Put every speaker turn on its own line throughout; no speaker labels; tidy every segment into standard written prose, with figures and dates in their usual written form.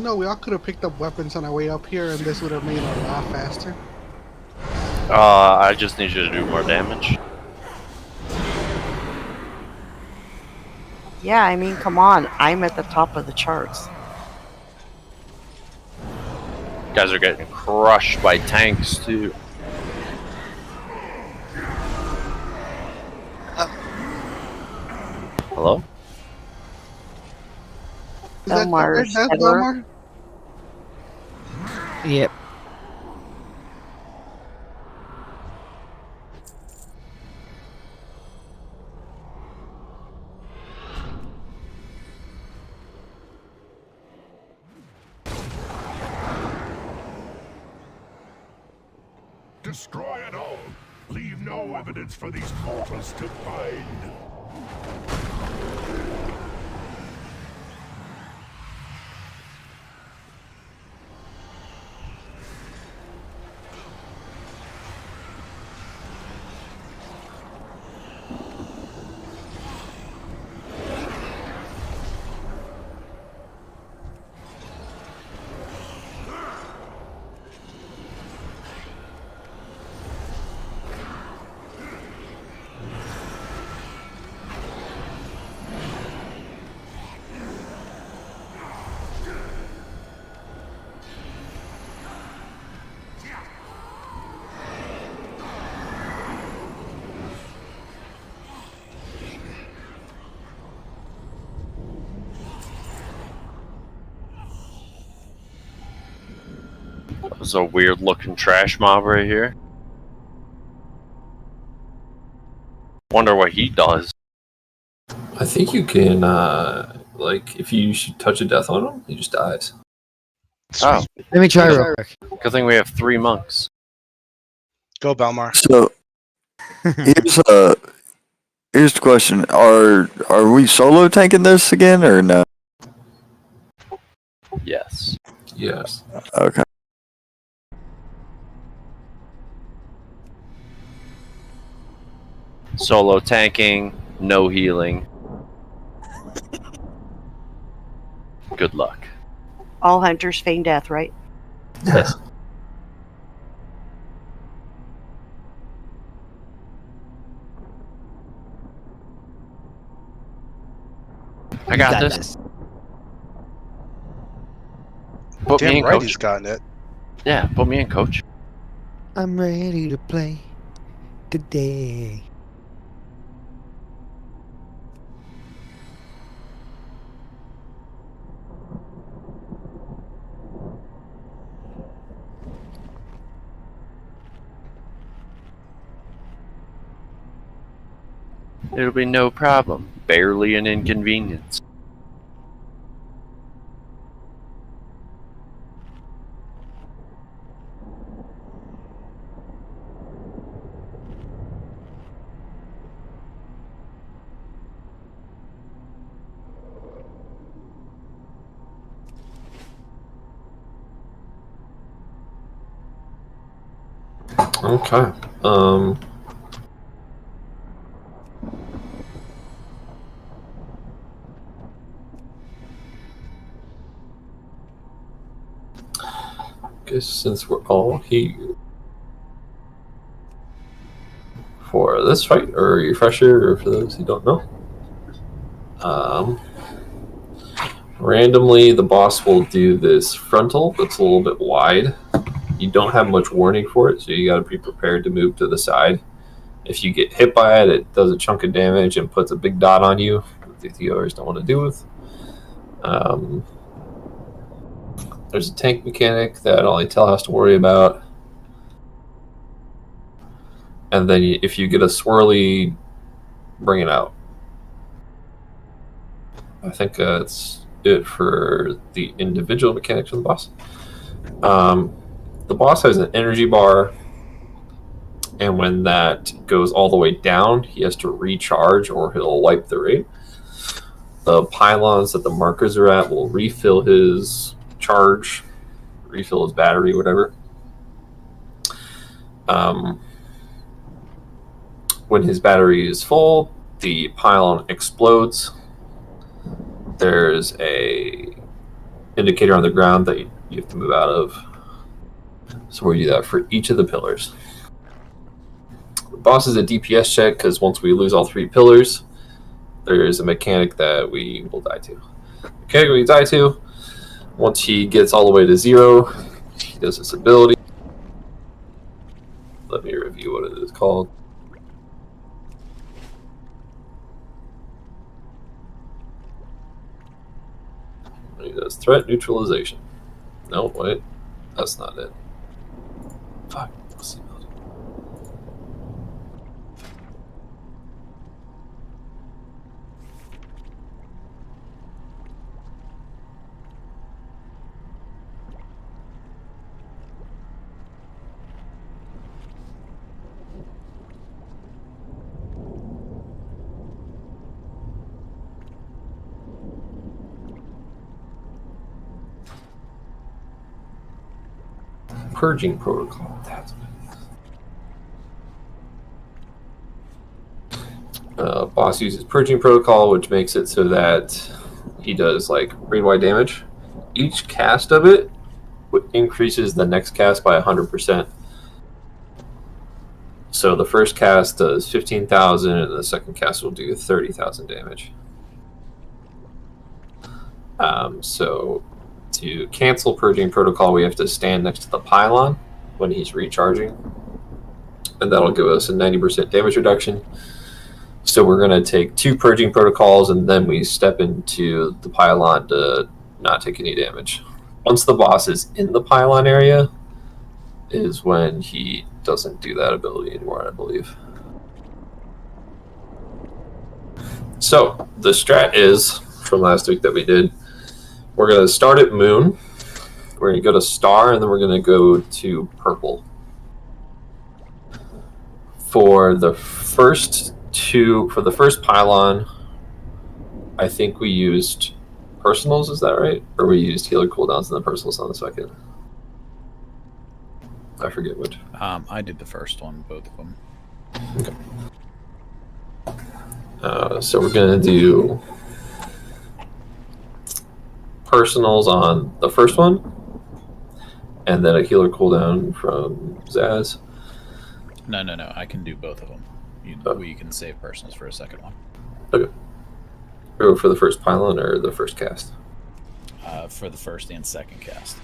You know, we all could have picked up weapons on our way up here, and this would have made it a lot faster.
I just need you to do more damage.
Yeah, I mean, come on. I'm at the top of the charts.
You guys are getting crushed by tanks, too. Hello?
Is that
Belmar,
that's Belmar?
Yep.
Destroy it all! Leave no evidence for these mortals to find!
There's a weird looking trash mob right here. Wonder what he does.
I think you can, like, if you should touch a death on him, he just dies.
Oh,
Let me try real quick.
good thing we have 3 monks.
Go, Belmar.
So here's the question: Are we solo tanking this again or no?
Yes.
Yes.
Okay.
Solo tanking, no healing. Good luck.
All hunters feign death, right?
Yes.
I got this. Put me
Damn
in,
right
coach.
he's gotten it.
Yeah, put me in, coach.
I'm ready to play today.
It'll be no problem. Barely an inconvenience.
Okay. Guess since we're all here for this fight, or a refresher, or for those who don't know, randomly the boss will do this frontal that's a little bit wide. You don't have much warning for it, so you got to be prepared to move to the side. If you get hit by it, it does a chunk of damage and puts a big dot on you that the others don't want to deal with. There's a tank mechanic that only Tell has to worry about. And then if you get a swirly, bring it out. I think that's it for the individual mechanics of the boss. The boss has an energy bar, and when that goes all the way down, he has to recharge or he'll wipe the raid. The pylons that the markers are at will refill his charge, refill his battery, whatever. When his battery is full, the pylon explodes. There's a indicator on the ground that you have to move out of. So we do that for each of the pillars. The boss is a DPS check because once we lose all 3 pillars, there is a mechanic that we will die to. Okay, we die to. Once he gets all the way to 0, he does this ability. Let me review what it is called. He does threat neutralization. No, wait. That's not it. Fuck. What's the ability? Purging protocol. That's what it is. Boss uses purging protocol, which makes it so that he does like raid-wide damage. Each cast of it increases the next cast by 100%. So the first cast does 15,000, and the second cast will do 30,000 damage. So to cancel purging protocol, we have to stand next to the pylon when he's recharging, and that'll give us a 90% damage reduction. So we're going to take 2 purging protocols, and then we step into the pylon to not take any damage. Once the boss is in the pylon area is when he doesn't do that ability anymore, I believe. So the strat is from last week that we did, we're going to start at moon, we're going to go to star, and then we're going to go to purple. For the first pylon, I think we used personals, is that right? Or we used healer cooldowns and then personals on the second? I forget which.
I did the first one, both of them.
Okay. So we're going to do personals on the first one, and then a healer cooldown from Zaz.
No. I can do both of them. We can save personals for a second one.
Okay. Go for the first pylon or the first cast?
For the first and second cast.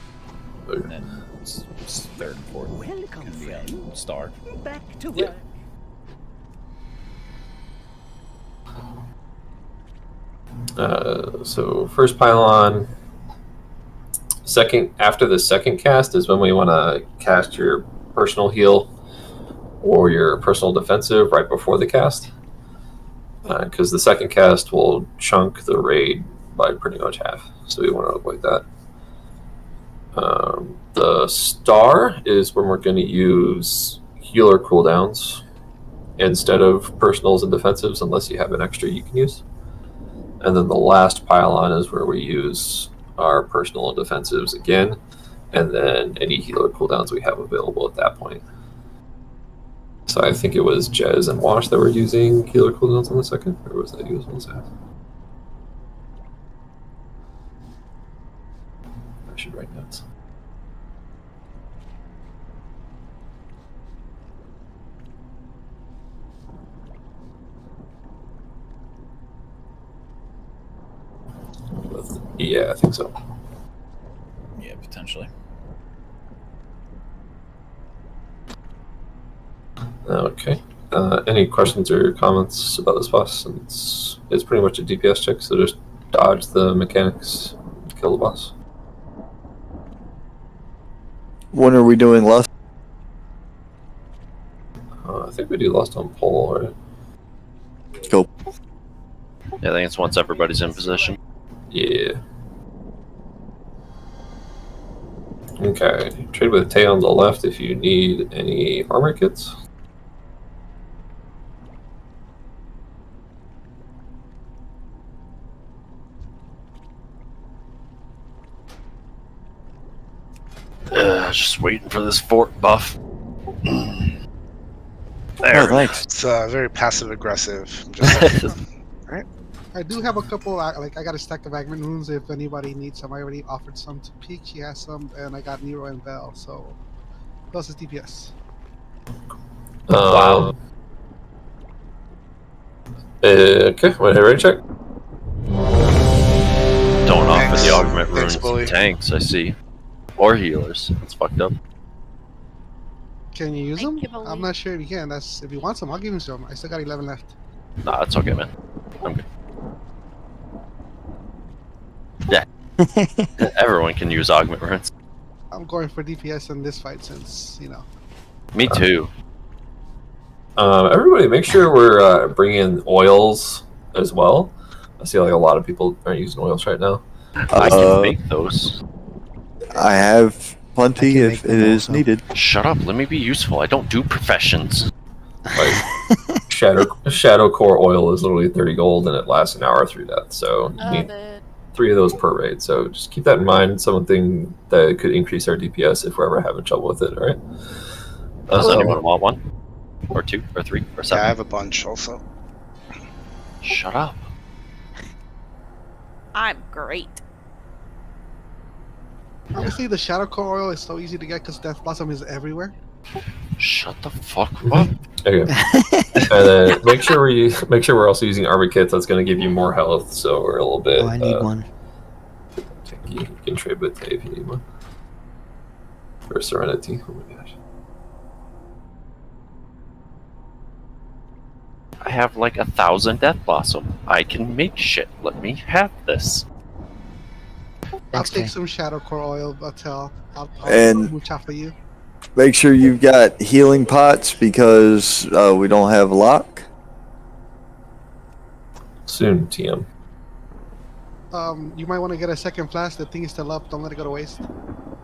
Okay.
And then third and fourth can be on star.
Back to
Yeah.
work.
So first pylon. After the second cast is when we want to cast your personal heal or your personal defensive right before the cast, because the second cast will chunk the raid by pretty much half, so we want to avoid that. The star is when we're going to use healer cooldowns instead of personals and defensives, unless you have an extra you can use. And then the last pylon is where we use our personal and defensives again, and then any healer cooldowns we have available at that point. So I think it was Jez and Wash that were using healer cooldowns on the second, or was that you as well, Zaz? I should write notes. Yeah, I think so.
Yeah, potentially.
Okay. Any questions or comments about this boss? Since it's pretty much a DPS check, so just dodge the mechanics, kill the boss.
When are we doing lust?
I think we do lust on pole, right?
Go.
Yeah, I think it's once everybody's in position.
Yeah. Okay. Trade with Tay on the left if you need any armor kits.
Just waiting for this fort buff.
Oh,
There.
thanks.
It's very passive aggressive. Just like,
I I do have a couple. Like I got a stack of Agment runes. If anybody needs some, I already offered some to Peak. She has some, and I got Nero and Bell. So, plus is DPS.
Wow.
Okay, want to ready check?
Don't offer
Thanks.
the augment
Thanks,
runes to
bully.
tanks, I see. Or healers. That's fucked up.
Can you use
Thank
them?
you,
I'm
Bully.
not sure if you can. That's if you want some, I'll give you some. I still got 11 left.
Nah, it's okay, man. I'm good. Yeah. Everyone can use augment runes.
I'm going for DPS in this fight since
Me too.
Everybody, make sure we're bringing oils as well. I see like a lot of people aren't using oils right now.
I can make those.
I have plenty
I can
if
make
it
them
is
also.
needed.
Shut up. Let me be useful. I don't do professions.
Like shadow core oil is literally 30 gold and it lasts an hour through that. So you
Love
need
it.
3 of those per raid. So just keep that in mind. Something that could increase our DPS if we're ever having trouble with it. All right.
Does anyone want one? Or 2? Or 3? Or
Yeah, I
7?
have a bunch also.
Shut up.
I'm great.
Honestly, the Shadow Core oil is so easy to get because Death Blossom is everywhere.
Shut the fuck up.
Okay. And then make sure we're also using armor kits. That's going to give you more health. So we're a little bit.
Oh, I need one.
You can trade with Dave if you need one. For Serenity. Oh my gosh.
I have like 1,000 Death Blossom. I can make shit. Let me have this.
I'll
Thanks,
take
Jay.
some Shadow Core oil, but I'll
And-
mooch off of you.
Make sure you've got healing pots because we don't have lock.
Soon, TM.
You might want to get a second flask. The thing is still up. Don't let it go to waste.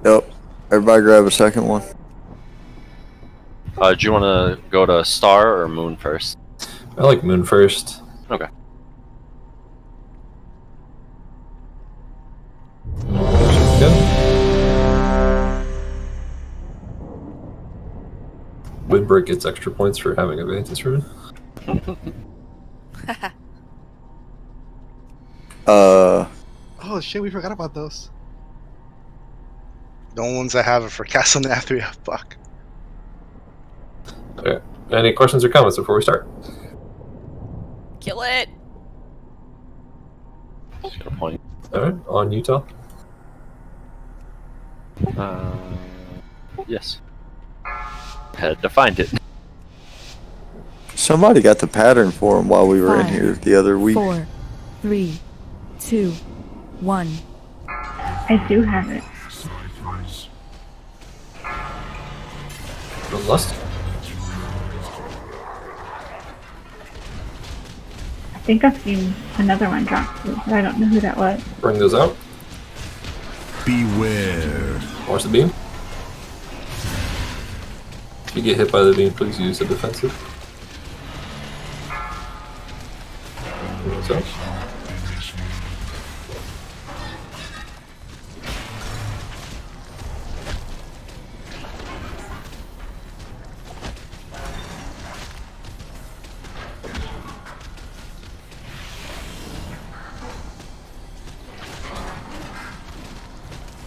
Yep. Everybody grab a second one.
Do you want to go to Star or Moon first?
I like Moon first.
Okay.
Good. Woodbrook gets extra points for having a Vantage Rune.
Oh shit, we forgot about those.
The only ones I have are for Castle Nathria. Fuck.
Okay. Any questions or comments before we start?
Kill it.
Just got a point.
Alright, on Utah.
Yes. Had to find it.
Somebody got the pattern for him while we were in
5,
here the other week.
4, 3, 2, 1.
I do have it.
The Lust.
I think I've seen another one drop too, but I don't know who that was.
Bring those out.
Beware.
Watch the beam. If you get hit by the beam, please use the defensive. So.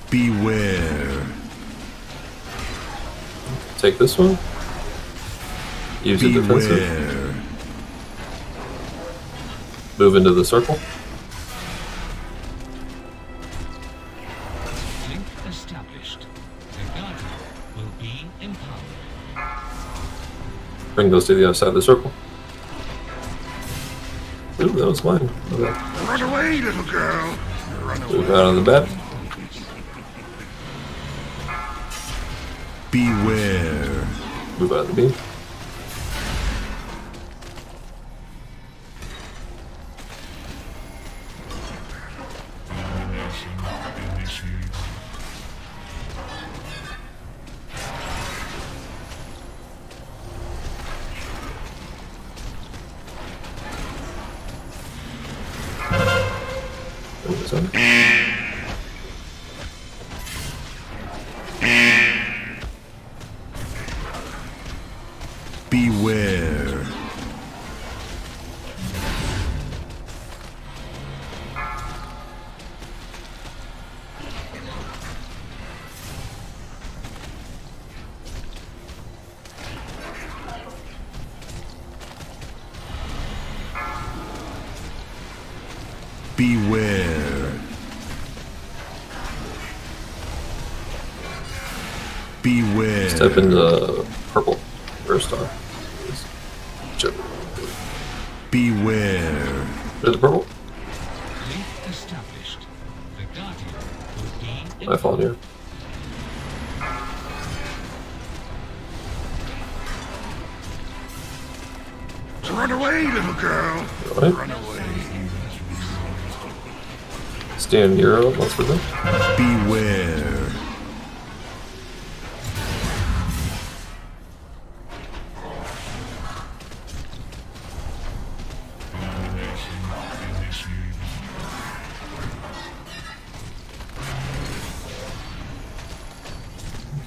Beware.
Take this one. Use the defensive.
Beware.
Move into the circle.
Link established. The Guardian will be empowered.
Bring those to the other side of the circle. Ooh, that was mine. Okay.
Run away, little girl. Run
Move out of the bed.
Beware.
Move out of the beam. Move this over.
Beware. Beware. Beware.
Step into purple. Or star.
Beware.
There's the purple.
Link established. The Guardian will be
I fall here.
Run away, little girl.
Right.
Run away.
Stand Euro once we're done.
Beware.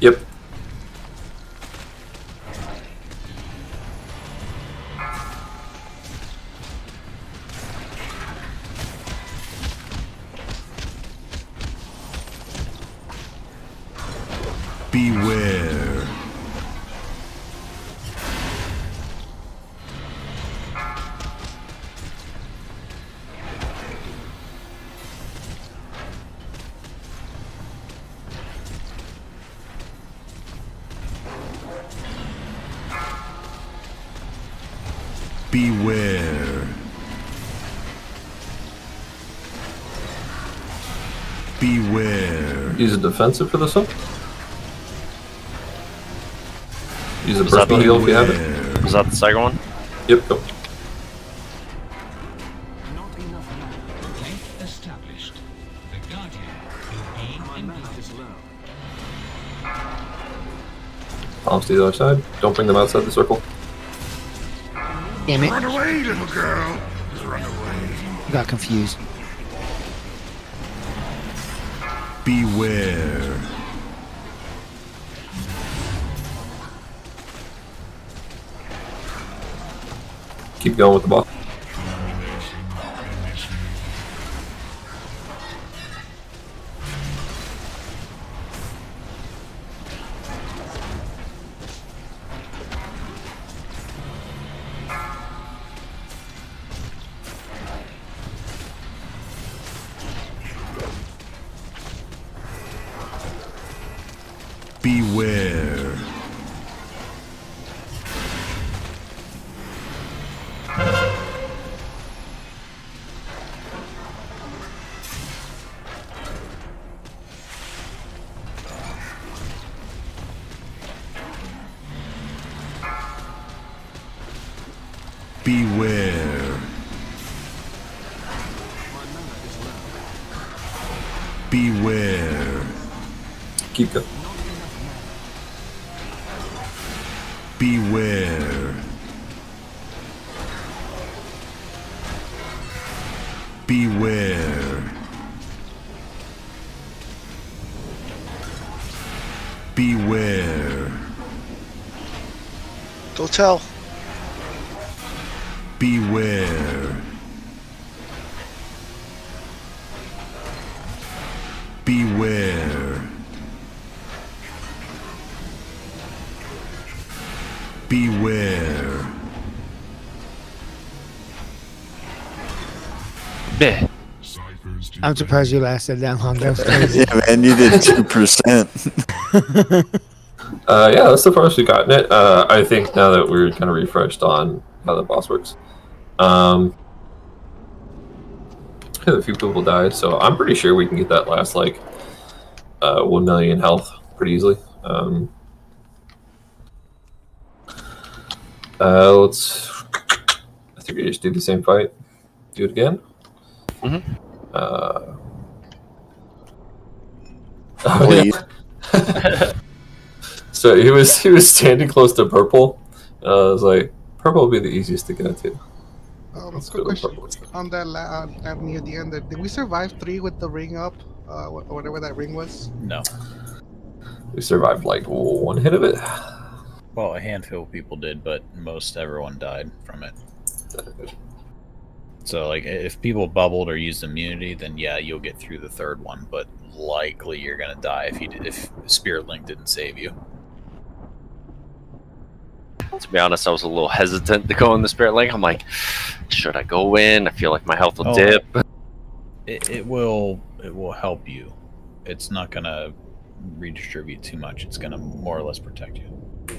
Yep.
Beware. Beware. Beware.
Use a defensive for this one. Use a
Was that
personal
the-
heal if you have it.
Beware.
Was that the second one?
Yep, go.
Link established. The Guardian will be empowered.
Palms to the other side. Don't bring them outside the circle.
Damn it.
Run away, little girl. Run away.
Got confused.
Beware.
Keep going with the ball.
Beware. Beware. Beware.
Keep going.
Beware. Beware. Beware.
Go tell.
Beware. Beware. Beware.
Bleh.
I'm surprised you lasted that long. That was crazy.
Yeah, man, you did 2%.
Yeah, that's the farthest we've gotten it. I think now that we're kind of refreshed on how the boss works. Yeah, a few people died, so I'm pretty sure we can get that last, like, 1 million health pretty easily. Let's... I think we just do the same fight. Do it again.
Mhm.
Oh, yeah. So he was standing close to purple. I was like, purple will be the easiest to get to.
Let's
go
quick
to
question
purple.
on that near the end. Did we survive 3 with the ring up? Whatever that ring was.
No.
We survived like 1 hit of it.
Well, a handful of people did, but most everyone died from it. So, like, if people bubbled or used immunity, then yeah, you'll get through the third one. But likely you're gonna die if Spirit Link didn't save you.
To be honest, I was a little hesitant to go in the Spirit Link. I'm like, should I go in? I feel like my health will
Oh.
dip.
It will help you. It's not gonna redistribute too much. It's gonna more or less protect you.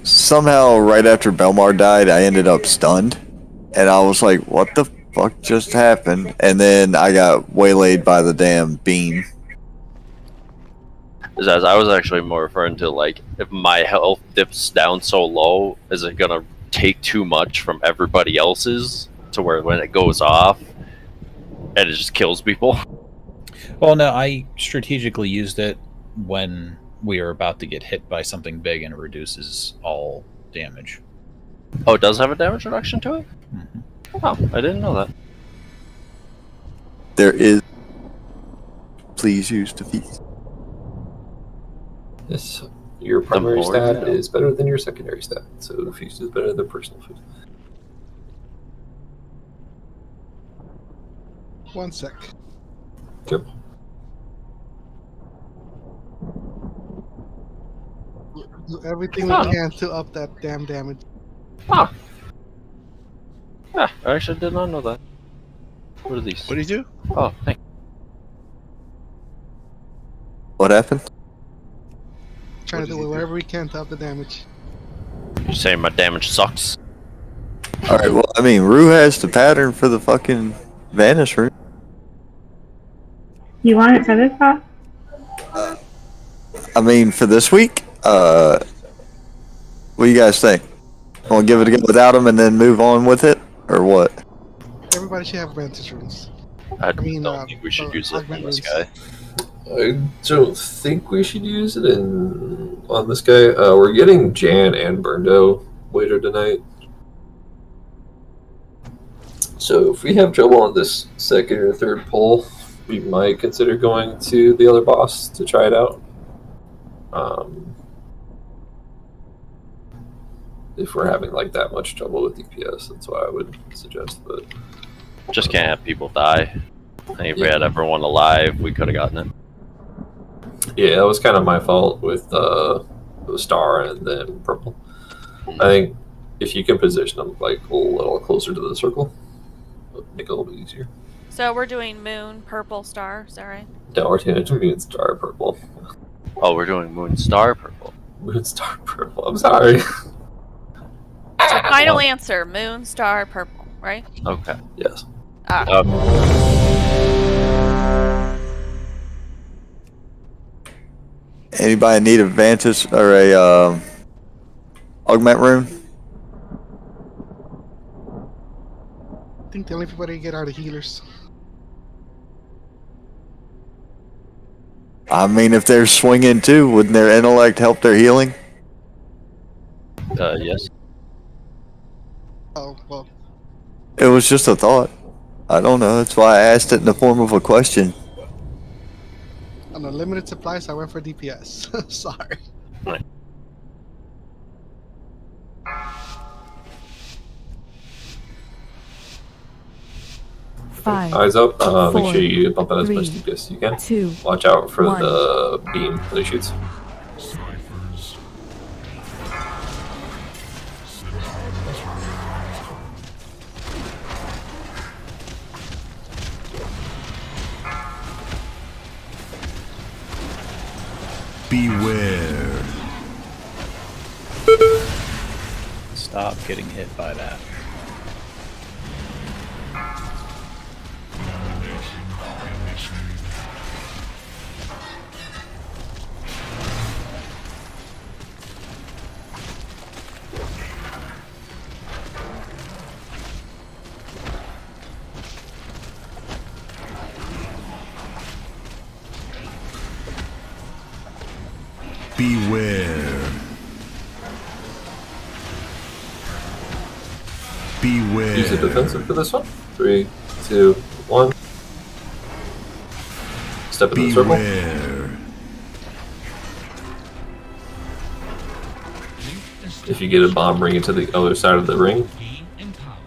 Somehow, right after Belmar died, I ended up stunned, and I was like, "What the fuck just happened?" And then I got waylaid by the damn beam.
As I was actually more referring to, like, if my health dips down so low, is it gonna take too much from everybody else's to where when it goes off, and it just kills people?
Well, no, I strategically used it when we are about to get hit by something big, and it reduces all damage.
Oh, it does have a damage reduction to it?
Mhm.
Oh, I didn't know that.
There is. Please use defeat.
Yes, your primary
more
stat
you know.
is better than your secondary stat, so the feast is better than personal food.
1 sec.
Yep.
Do everything we can to up that damn damage.
Ah. Yeah, I actually did not know that. What are these?
What do you do?
Oh, thank
What happened?
Trying
What
to
does
do
he do?
whatever we can to up the damage.
you. Saying my damage sucks?
All right. Well, I mean, Rue has the pattern for the fucking vanish room.
You want it for this boss?
I mean, for this week. What do you guys think? Want to give it a go without him and then move on with it, or what?
Everybody should have vantage runes.
I
mean,
don't think we should use it on
augment
this
runes.
guy.
I don't think we should use it on this guy. We're getting Jan and Burndo later tonight. So if we have trouble on this second or third pull, we might consider going to the other boss to try it out. If we're having like that much trouble with DPS, that's what I would suggest. But
Just can't have people die. I think if we had everyone alive, we could have gotten it.
yeah, that was kind of my fault with the star and then purple. I think if you can position them like a little closer to the circle, it'll make it a little bit easier.
So we're doing moon, purple, star. Is that right?
Yeah, we're changing Moon Star Purple.
Oh, we're doing Moon Star Purple.
Moon Star Purple. I'm sorry.
So final answer: moon, star, purple. Right?
Okay.
Yes.
Ah.
Anybody need a vantage or a augment room?
I think the only people that get are the healers.
I mean, if they're swinging too, wouldn't their intellect help their healing?
Yes.
Oh, well.
It was just a thought. I don't know. That's why I asked it in the form of a question.
On a limited supplies, I went for DPS. Sorry.
Eyes up. Make
four,
sure you bump out as much
3,
DPS as you can.
2,
Watch out for
1.
the beam that he shoots.
Ciphers.
Beware.
Stop getting hit by that.
Beware. Beware.
Use the defensive for this one. 3, 2, 1. Step in the circle.
Beware.
If you get a bomb, bring it to the other side of the ring.
Being empowered.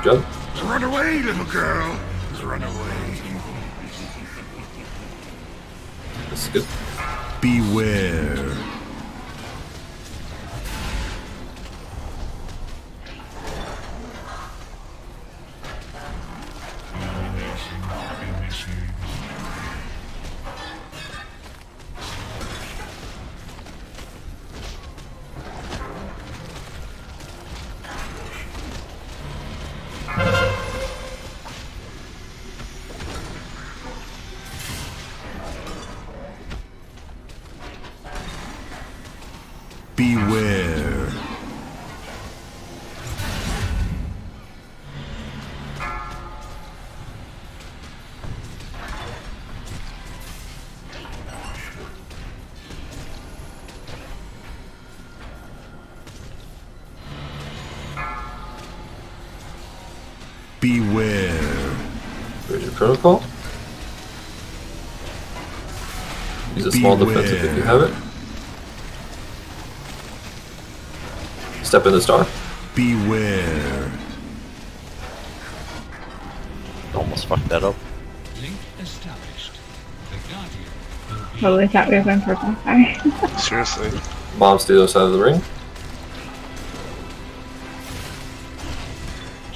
Jump.
Run away, little girl. Run away.
This is good.
Beware.
Protocol. Use a small defensive if you have it. Step in the star.
Beware.
Almost fucked that up.
Link established. The Guardian will be
Totally thought we were going purple. Sorry.
Seriously.
Bombs to the other side of the ring.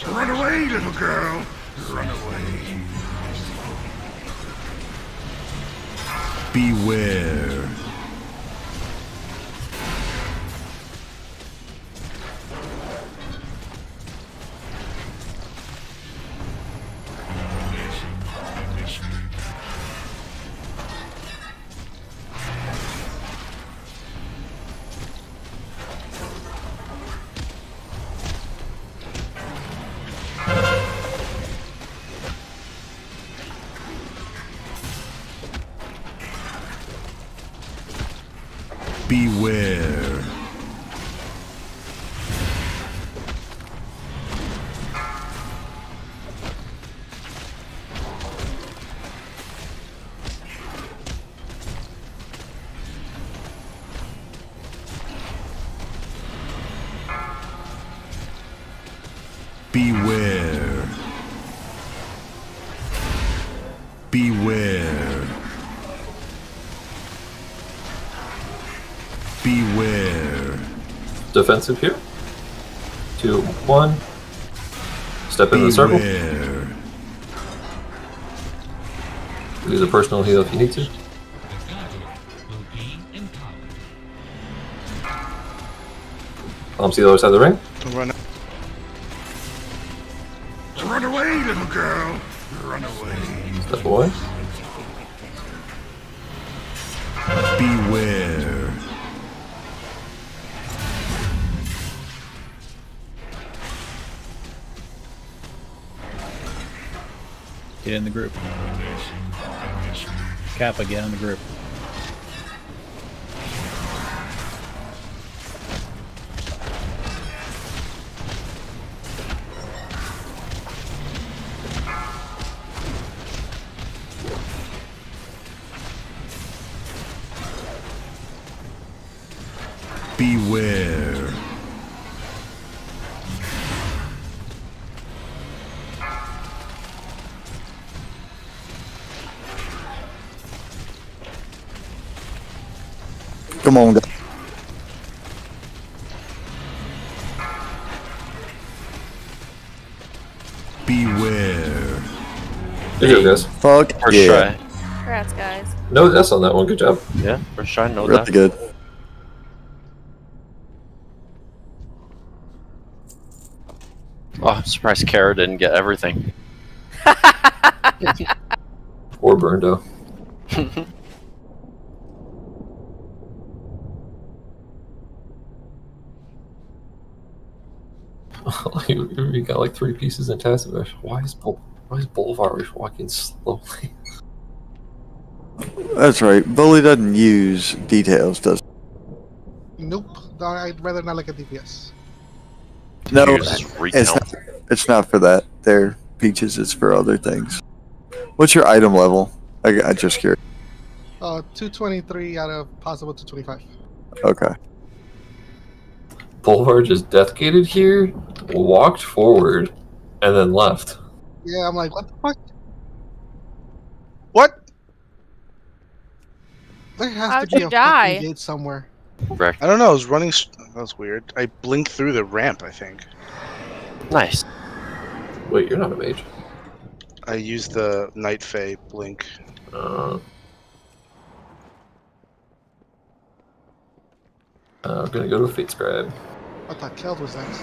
Run away, little girl. Run away. Beware. Beware. Beware. Beware. Beware.
Defensive here. 2, 1. Step in the circle.
Beware.
Use a personal heal if you need to.
the Guardian will be empowered.
Bombs to the other side of the ring.
Don't run.
Run away, little girl. Run away.
Step away.
Beware.
Get in the group. Kappa, get in the group.
Beware.
Come on, guys.
Beware.
Good job, guys.
Fuck
First
yeah.
try.
Congrats, guys.
No deaths on that one. Good job.
Yeah, first try, no
Really
death.
good.
Oh, I'm surprised Kara didn't get everything.
Or Burndo. You got like 3 pieces in Tacitus. Why is Bolvar walking slowly?
That's right. Bully doesn't use details, does he?
Nope. No, I'd rather not look at DPS.
No,
Uses
it's
retail.
it's not for that. They're peaches. It's for other things. What's your item level? I just curious.
223 out of possible 225.
Okay.
Bolvar just death gated here, walked forward, and then left.
Yeah, I'm like, what the fuck? What? There has
How'd
to be
you
a
die?
fucking gate somewhere.
Correct.
I don't know. I was running. That was weird. I blinked through the ramp, I think.
Nice.
Wait, you're not a mage.
I used the Night Fae blink.
I'm gonna go to Fate Scribe.
I thought Keld was next.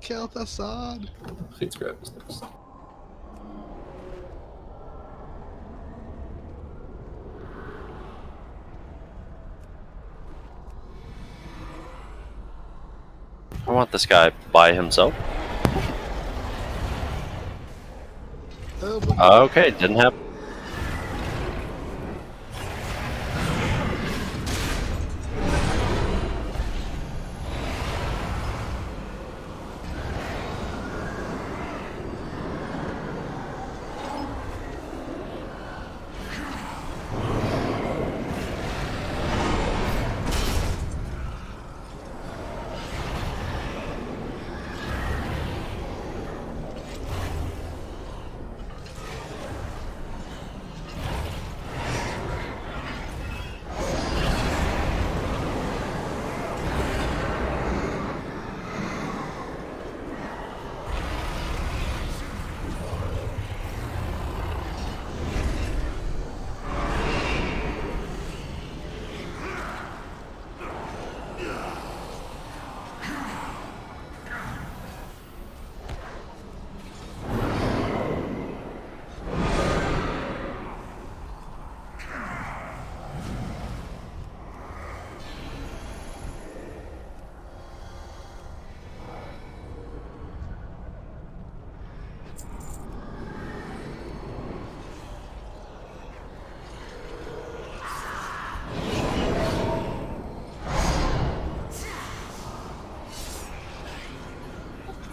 Keld Assad.
Fate Scribe is next.
I want this guy by himself.
Oh, boy.
Okay, didn't happen.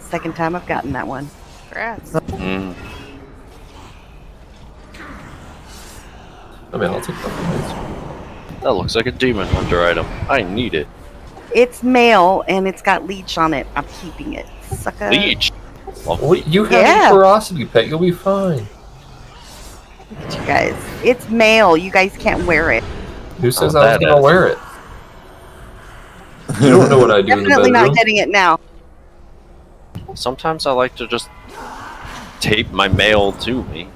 second time I've gotten that one.
Congrats.
Mm.
I mean, I'll take that.
That looks like a demon hunter item. I need it.
It's male and it's got leech on it. I'm keeping it. Sucker.
Leech.
Well, you have
Yeah.
a ferocity pet. You'll be fine.
Look at you guys. It's male. You guys can't wear it.
Who says
Oh,
I was
that
gonna
is.
wear it? You don't know what I do in the
Definitely
bedroom.
not getting it now.
Sometimes I like to just tape my mail to me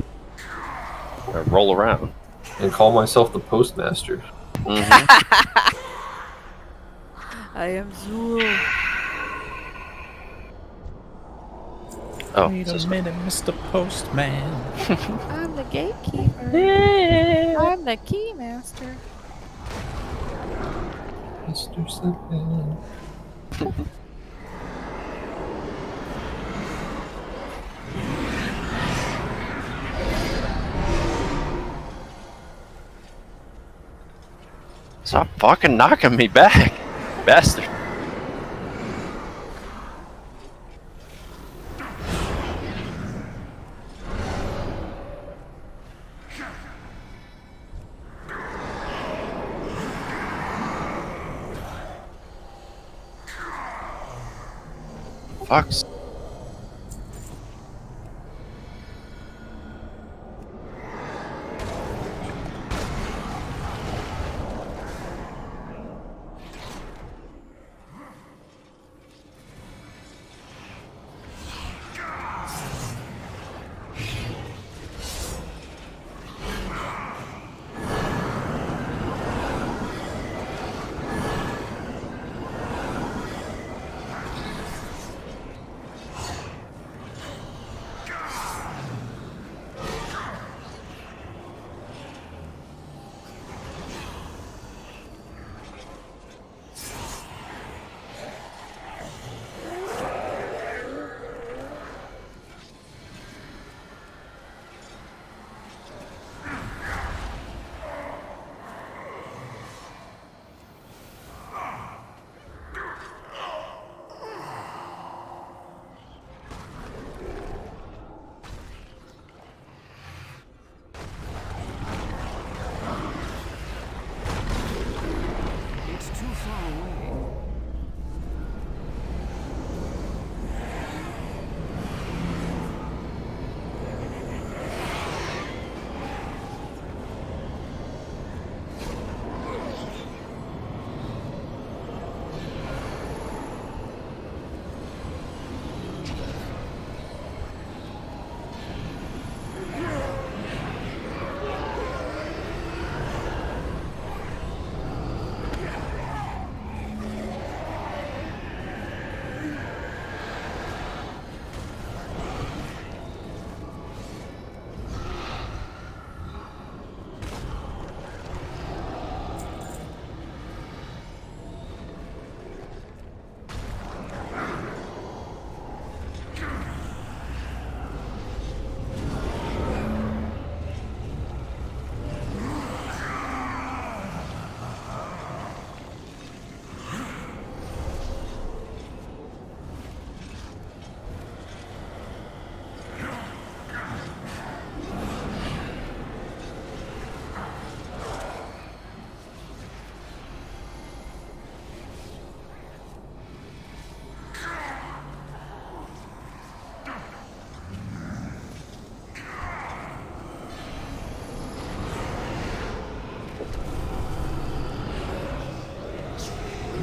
and roll around.
And call myself the postmaster.
Mhm.
I am Zool.
Oh,
Wait
this
a
is-
minute, Mr. Postman.
I'm the gatekeeper. I'm the keymaster.
Mr. Sandman.
Stop fucking knocking me back, bastard. Fucks.
It's too far away.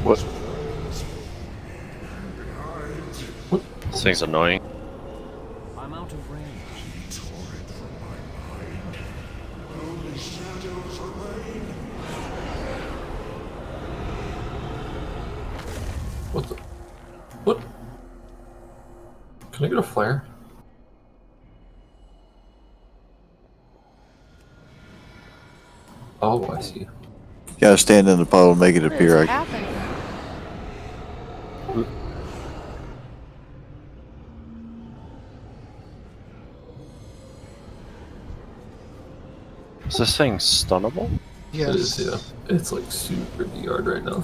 What? This thing's annoying.
I'm out of range.
What the? What? Can I get a flare? Oh, I see.
Gotta stand in the puddle and make it
What
appear.
is happening?
Is this thing stunnable?
Yes.
It is, yeah. It's like super DR'd right now.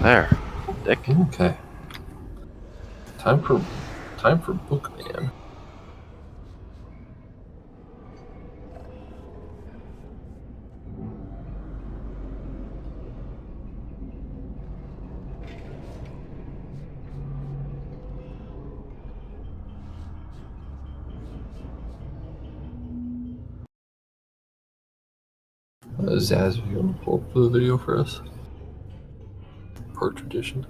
There. Dick.
Okay. Time for Bookman. Zaz, if you want to pull up the video for us, per tradition.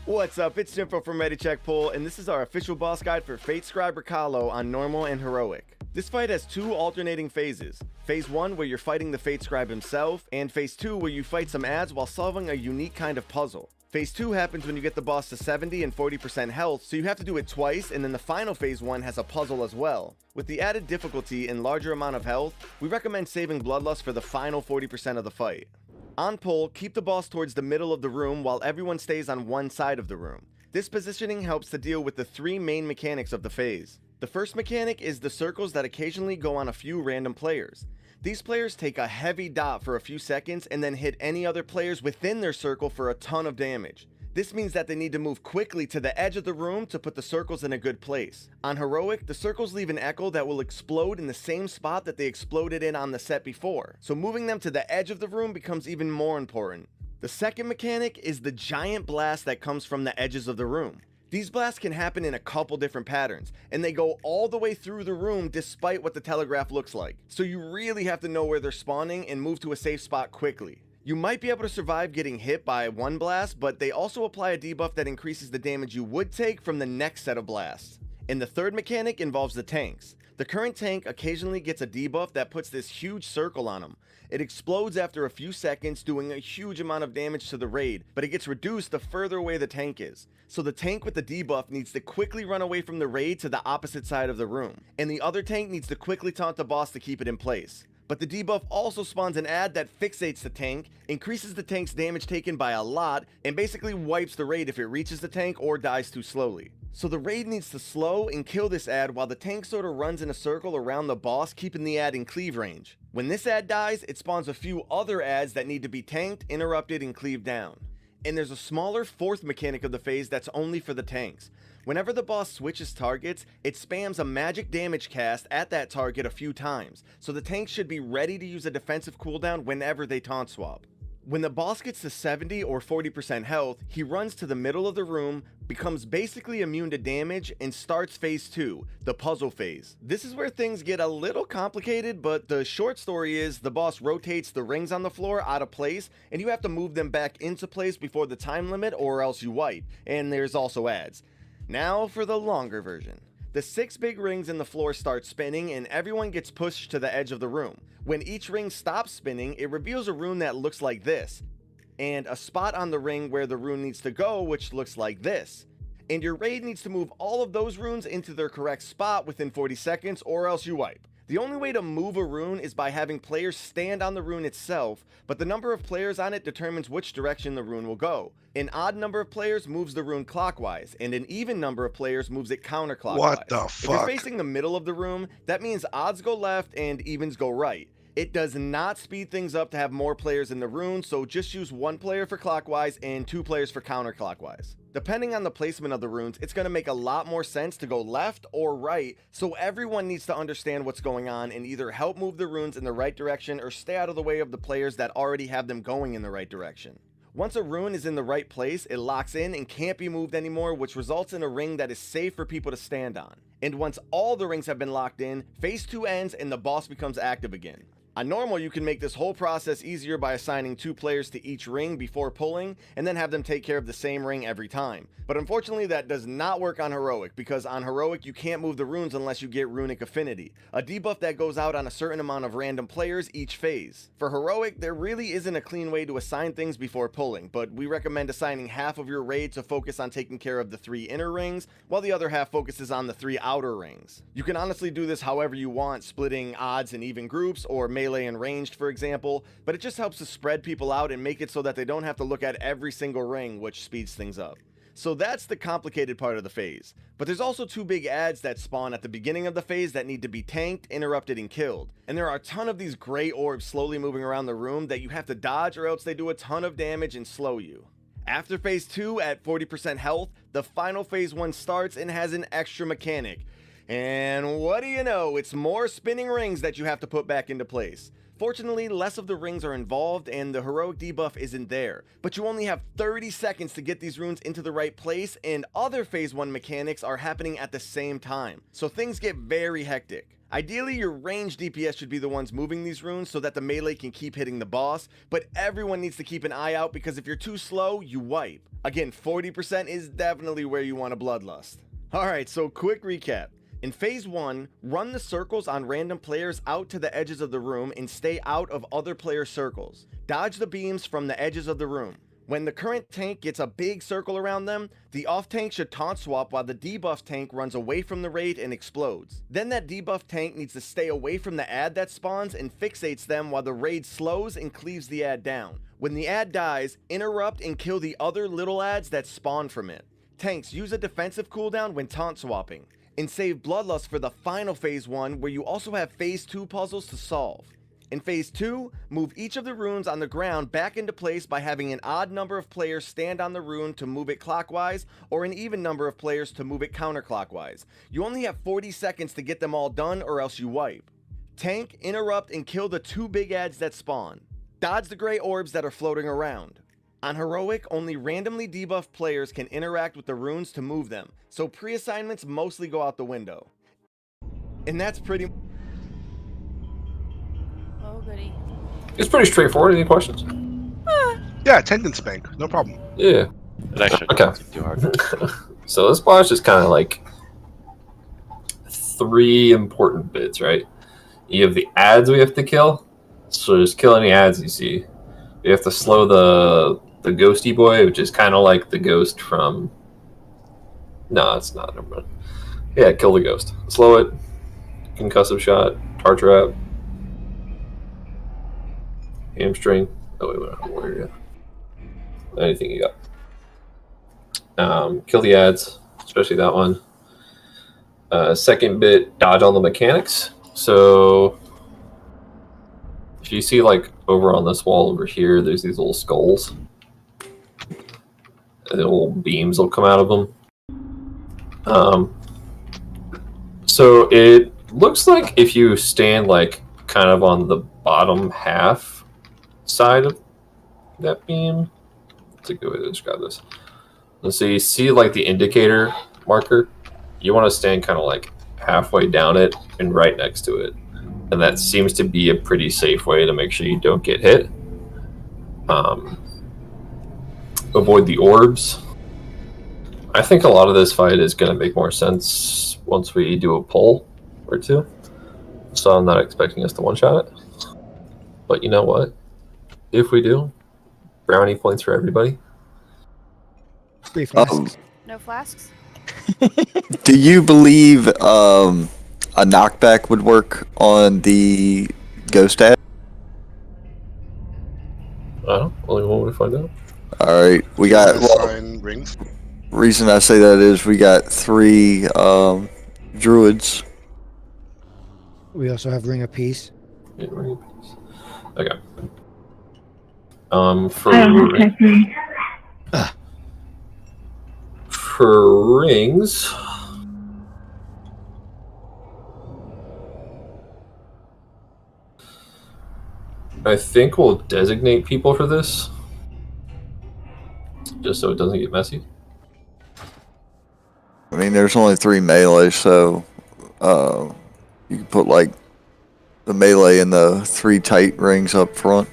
What's up, it's Jimfo from ReadyCheck Pull, and this is our official boss guide for Fate Scribe Recalo on Normal and Heroic. This fight has two alternating phases. Phase 1 where you're fighting the Fate Scribe himself, and Phase 2 where you fight some ads while solving a unique kind of puzzle. Phase 2 happens when you get the boss to 70 and 40% health, so you have to do it twice, and then the final Phase 1 has a puzzle as well. With the added difficulty and larger amount of health, we recommend saving Bloodlust for the final 40% of the fight. On pull, keep the boss towards the middle of the room while everyone stays on one side of the room. This positioning helps to deal with the three main mechanics of the phase. The first mechanic is the circles that occasionally go on a few random players. These players take a heavy dot for a few seconds and then hit any other players within their circle for a ton of damage. This means that they need to move quickly to the edge of the room to put the circles in a good place. On Heroic, the circles leave an echo that will explode in the same spot that they exploded in on the set before, so moving them to the edge of the room becomes even more important. The second mechanic is the giant blast that comes from the edges of the room. These blasts can happen in a couple different patterns, and they go all the way through the room despite what the telegraph looks like, so you really have to know where they're spawning and move to a safe spot quickly. You might be able to survive getting hit by one blast, but they also apply a debuff that increases the damage you would take from the next set of blasts. And the third mechanic involves the tanks. The current tank occasionally gets a debuff that puts this huge circle on them. It explodes after a few seconds, doing a huge amount of damage to the raid, but it gets reduced the further away the tank is. So the tank with the debuff needs to quickly run away from the raid to the opposite side of the room, and the other tank needs to quickly taunt the boss to keep it in place. But the debuff also spawns an ad that fixates the tank, increases the tank's damage taken by a lot, and basically wipes the raid if it reaches the tank or dies too slowly. So the raid needs to slow and kill this ad while the tank sort of runs in a circle around the boss, keeping the ad in cleave range. When this ad dies, it spawns a few other ads that need to be tanked, interrupted, and cleaved down. And there's a smaller fourth mechanic of the phase that's only for the tanks. Whenever the boss switches targets, it spams a magic damage cast at that target a few times, so the tanks should be ready to use a defensive cooldown whenever they taunt swap. When the boss gets to 70 or 40% health, he runs to the middle of the room, becomes basically immune to damage, and starts phase 2, the puzzle phase. This is where things get a little complicated, but the short story is the boss rotates the rings on the floor out of place, and you have to move them back into place before the time limit or else you wipe, and there's also ads. Now for the longer version. The 6 big rings in the floor start spinning and everyone gets pushed to the edge of the room. When each ring stops spinning, it reveals a rune that looks like this, and a spot on the ring where the rune needs to go, which looks like this. And your raid needs to move all of those runes into their correct spot within 40 seconds or else you wipe. The only way to move a rune is by having players stand on the rune itself, but the number of players on it determines which direction the rune will go. An odd number of players moves the rune clockwise, and an even number of players moves it counterclockwise.
What the
If you're
fuck?
facing the middle of the room, that means odds go left and evens go right. It does not speed things up to have more players in the rune, so just use 1 player for clockwise and 2 players for counterclockwise. Depending on the placement of the runes, it's going to make a lot more sense to go left or right, so everyone needs to understand what's going on and either help move the runes in the right direction or stay out of the way of the players that already have them going in the right direction. Once a rune is in the right place, it locks in and can't be moved anymore, which results in a ring that is safe for people to stand on. And once all the rings have been locked in, phase 2 ends and the boss becomes active again. On normal, you can make this whole process easier by assigning 2 players to each ring before pulling, and then have them take care of the same ring every time. But unfortunately, that does not work on Heroic, because on Heroic, you can't move the runes unless you get Runic Affinity, a debuff that goes out on a certain amount of random players each phase. For Heroic, there really isn't a clean way to assign things before pulling, but we recommend assigning half of your raid to focus on taking care of the 3 inner rings, while the other half focuses on the 3 outer rings. You can honestly do this however you want, splitting odds and even groups, or melee and ranged, for example, but it just helps to spread people out and make it so that they don't have to look at every single ring, which speeds things up. So that's the complicated part of the phase. But there's also 2 big adds that spawn at the beginning of the phase that need to be tanked, interrupted, and killed. And there are a ton of these gray orbs slowly moving around the room that you have to dodge, or else they do a ton of damage and slow you. After phase 2, at 40% health, the final phase 1 starts and has an extra mechanic. And what do you know, it's more spinning rings that you have to put back into place. Fortunately, less of the rings are involved and the heroic debuff isn't there, but you only have 30 seconds to get these runes into the right place, and other phase 1 mechanics are happening at the same time, so things get very hectic. Ideally, your ranged DPS should be the ones moving these runes so that the melee can keep hitting the boss, but everyone needs to keep an eye out because if you're too slow, you wipe. Again, 40% is definitely where you want to bloodlust. Alright, so quick recap. In phase 1, run the circles on random players out to the edges of the room and stay out of other players' circles. Dodge the beams from the edges of the room. When the current tank gets a big circle around them, the off tank should taunt swap while the debuff tank runs away from the raid and explodes. Then that debuff tank needs to stay away from the ad that spawns and fixates them while the raid slows and cleaves the ad down. When the ad dies, interrupt and kill the other little ads that spawn from it. Tanks, use a defensive cooldown when taunt swapping. And save Bloodlust for the final phase 1 where you also have phase 2 puzzles to solve. In phase 2, move each of the runes on the ground back into place by having an odd number of players stand on the rune to move it clockwise, or an even number of players to move it counterclockwise. You only have 40 seconds to get them all done or else you wipe. Tank, interrupt, and kill the 2 big ads that spawn. Dodge the gray orbs that are floating around. On Heroic, only randomly debuffed players can interact with the runes to move them, so pre-assignments mostly go out the window. And that's pretty...
Oh, goody.
It's pretty straightforward. Any questions?
Yeah, attendance bank, no problem.
Yeah.
It actually
Okay.
doesn't seem too hard.
So this boss is kind of like 3 important bits, right? You have the ads we have to kill, so just kill any ads you see. You have to slow the ghosty boy, which is kind of like the ghost from... No, it's not. Never mind. Yeah, kill the ghost. Slow it. Concussive shot. Tar trap. Hamstring. Oh, wait, where are you? Anything you got. Kill the ads, especially that one. Second bit, dodge all the mechanics. So if you see, like, over on this wall over here, there's these little skulls. And little beams will come out of them. So it looks like if you stand, like, kind of on the bottom half side of that beam. That's a good way to describe this. And so you see, like, the indicator marker. You want to stand kind of, like, halfway down it and right next to it. And that seems to be a pretty safe way to make sure you don't get hit. Avoid the orbs. I think a lot of this fight is going to make more sense once we do a pull or 2. So I'm not expecting us to one-shot it. But you know what? If we do, brownie points for everybody.
Free flasks.
No flasks?
Do you believe a knockback would work on the ghost ad?
I don't know. Only one way to find out.
Alright, we got... Well,
Assign rings.
reason I say that is we got 3 druids.
We also have Ring of Peace.
Yeah, ring of peace. Okay. For rings, I think we'll designate people for this, just so it doesn't get messy.
I mean, there's only 3 melee, so you can put like the melee and the 3 tight rings up front.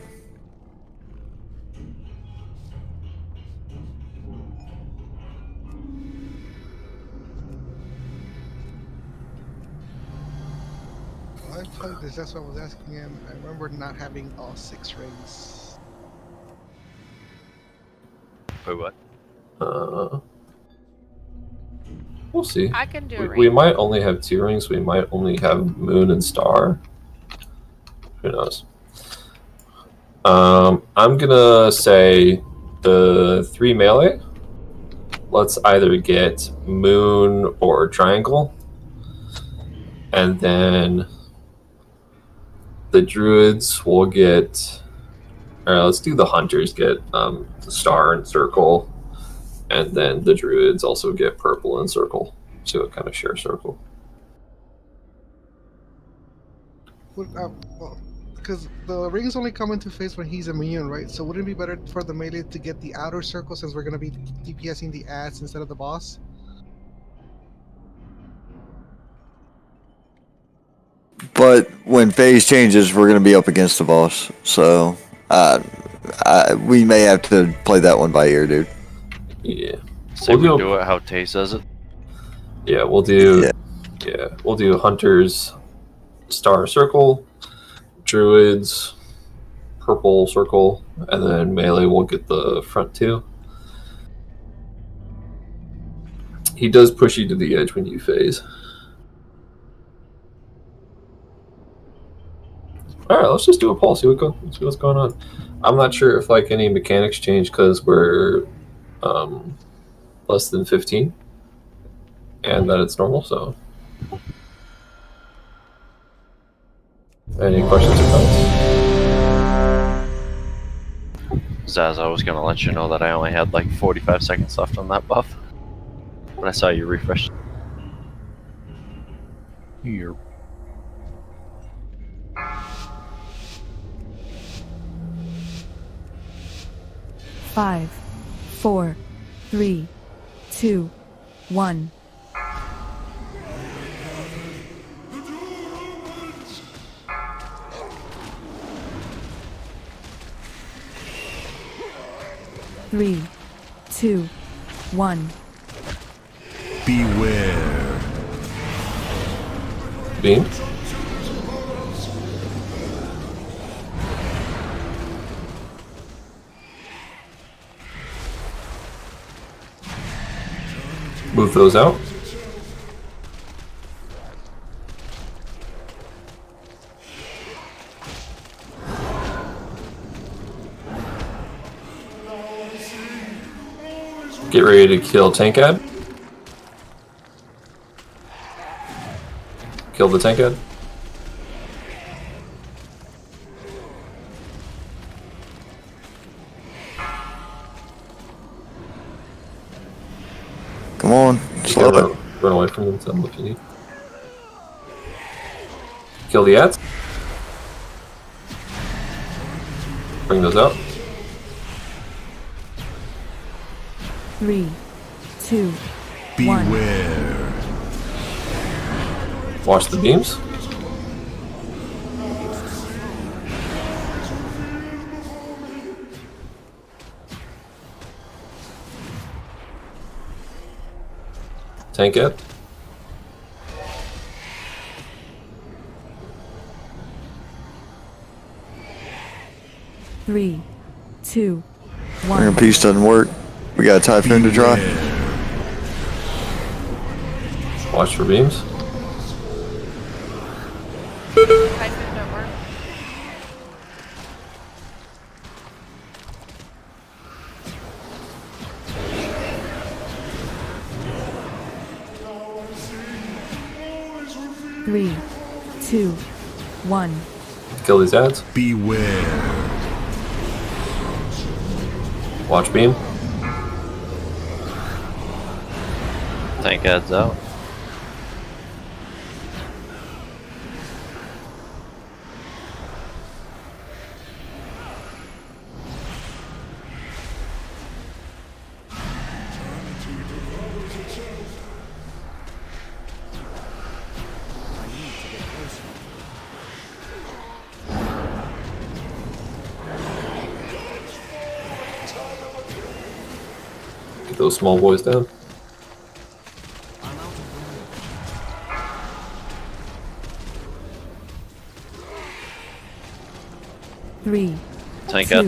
I played this, that's what I was asking him. I remember not having all 6 rings.
Wait, what?
We'll see.
I can do a
We
ring.
might only have 2 rings. We might only have moon and star. Who knows? I'm gonna say the 3 melee. Let's either get moon or triangle, and then the druids will get. All right, let's do the hunters get the star and circle, and then the druids also get purple and circle. So it kind of share circle.
Well, because the rings only come into phase when he's immune, right? So wouldn't it be better for the melee to get the outer circle since we're going to be DPSing the ads instead of the boss?
But when phase changes, we're going to be up against the boss. So we may have to play that one by ear, dude.
Yeah.
Say we do it how Tay says it.
Yeah, we'll do. Yeah, we'll do hunters, star circle, druids, purple circle, and then melee will get the front 2. He does push you to the edge when you phase. All right, let's just do a poll. See what's going on. I'm not sure if like any mechanics change because we're less than 15, and that it's normal. So, any questions or comments?
Zaz, I was gonna let you know that I only had like 45 seconds left on that buff when I saw you refresh.
Here.
Five, 4, 3, 2, 1. Three, 2, 1.
Beware.
Beam. Move those out. Get ready to kill Tankad. Kill the Tankad.
Come on, slow it.
Run away from them, tell them if you need. Kill the ads. Bring those out.
3, 2, 1.
Beware.
Watch the beams. Tank it.
Three, 2, 1.
Iron Piece doesn't work. We got a Typhoon to try.
Watch for beams.
Typhoon don't work.
Three, 2, 1.
Kill these ads.
Beware.
Watch beam.
Tank ads out.
those small boys down.
Three,
Tank
2,
up.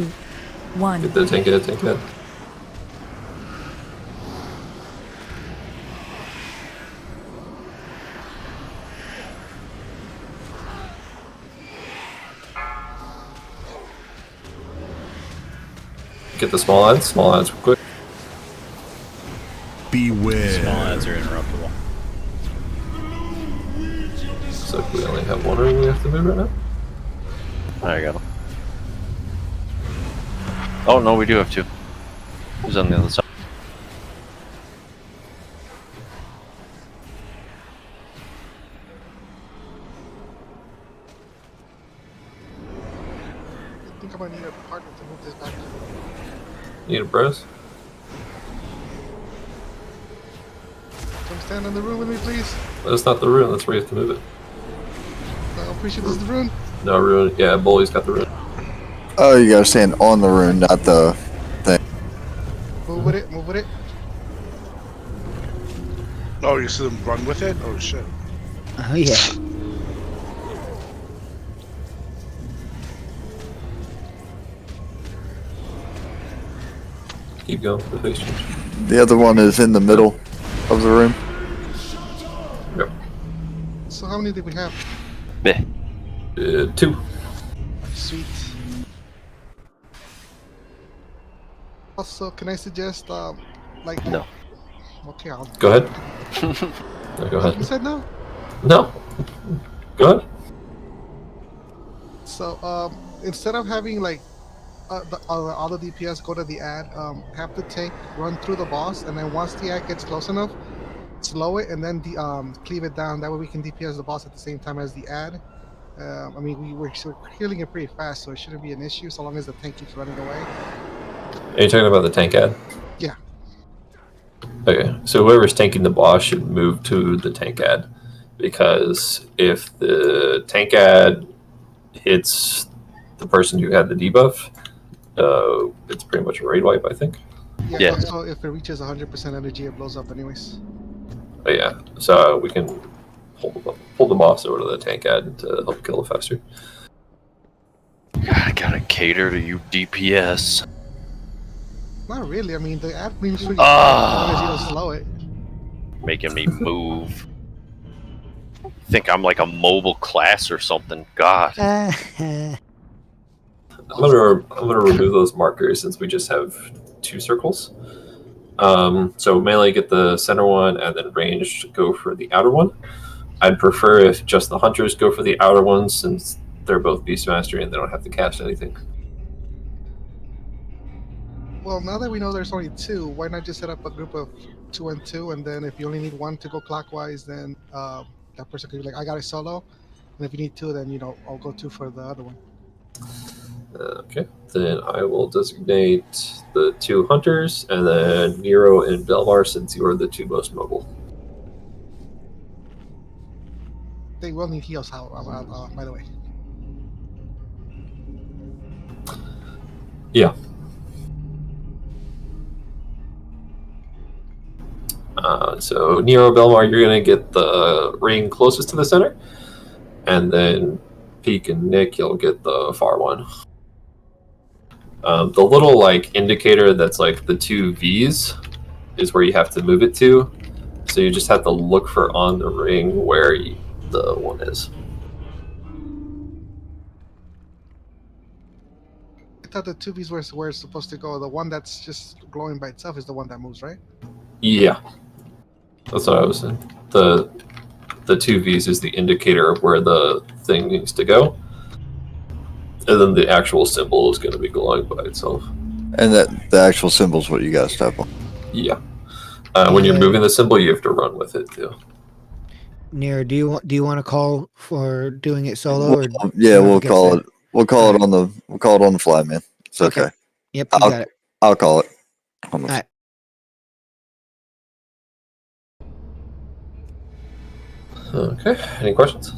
1.
Get the tank head, tank head. Get the small ads real quick.
Beware.
Small ads are interruptible.
Looks like we only have one ring we have to move right now.
There you go. Oh no, we do have two. Who's on the other side?
I think I might need a partner to move this back.
Need a bros?
Come stand in the room with me, please.
That's not the rune, that's where you have to move it.
I'm pretty sure this is the rune.
No rune, yeah, Bully's got the rune.
Oh, you gotta stand on the rune, not the thing.
Move with it, move with it.
Oh, you see them run with it? Oh shit.
Oh yeah.
Keep going for the face change.
The other one is in the middle of the room.
Yep.
So how many did we have?
Meh.
2.
Sweet. Also, can I suggest, like...
No.
Okay, I'll...
Go ahead. No, go
You
ahead.
said no?
No. Go ahead.
So, instead of having, like, all the DPS go to the ad, have the tank run through the boss, and then once the ad gets close enough, slow it, and then cleave it down. That way we can DPS the boss at the same time as the ad. I mean, we're healing it pretty fast, so it shouldn't be an issue so long as the tank keeps running away.
Are you talking about the tank ad?
Yeah.
Okay, so whoever's tanking the boss should move to the tank ad, because if the tank ad hits the person who had the debuff, it's pretty much a raid wipe, I think.
Yeah.
So if it reaches 100% energy, it blows up anyways.
But yeah, so we can pull the boss over to the tank ad to help kill it faster.
I gotta cater to you DPS.
Not really. I mean, the ad moves pretty
Ah.
fast as long as you don't slow it.
Making me move. Think I'm like a mobile class or something. God.
I'm gonna remove those markers since we just have 2 circles. So melee get the center one, and then ranged go for the outer one. I'd prefer if just the hunters go for the outer one, since they're both Beastmaster and they don't have to cast anything.
Well, now that we know there's only 2, why not just set up a group of 2 and 2, and then if you only need 1 to go clockwise, then that person could be like, I got it solo, and if you need 2, then I'll go 2 for the other one.
Okay, then I will designate the 2 hunters, and then Nero and Belmar, since you are the 2 most mobile.
They will need heals, by the way.
Yeah. So Nero, Belmar, you're gonna get the ring closest to the center, and then Peak and Nick, you'll get the far one. The little like indicator that's like the 2 V's is where you have to move it to. So you just have to look for on the ring where the one is.
I thought the 2 V's were where it's supposed to go. The one that's just glowing by itself is the one that moves, right?
Yeah, that's what I was saying. The 2 V's is the indicator of where the thing needs to go, and then the actual symbol is going to be glowing by itself.
And that the actual symbol's what you gotta step on.
Yeah. When you're moving the symbol, you have to run with it too.
Nero, do you want to call for doing it solo or?
Yeah, we'll call it. We'll call it on the fly, man. It's okay.
Yep, you got it.
I'll call it. On the
All right.
Okay. Any questions?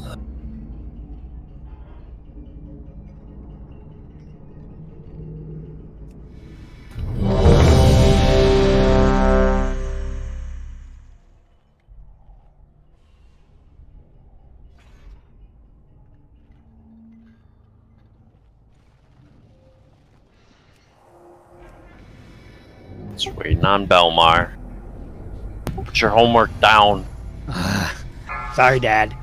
Just waiting on Belmar. Put your homework down.
Sorry, Dad.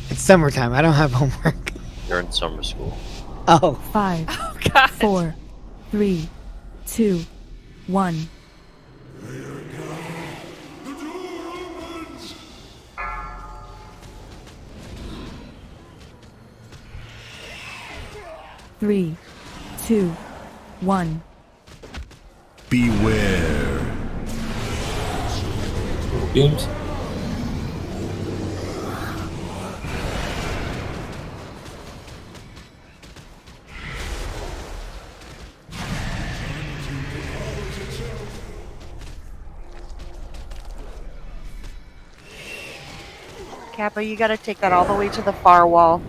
It's summertime. I don't have homework.
You're in summer school.
Oh.
5,
Oh, God.
4, 3, 2, 1. Three, 2, 1.
Beware.
Beams.
Kappa, you gotta take that all the way to the far wall.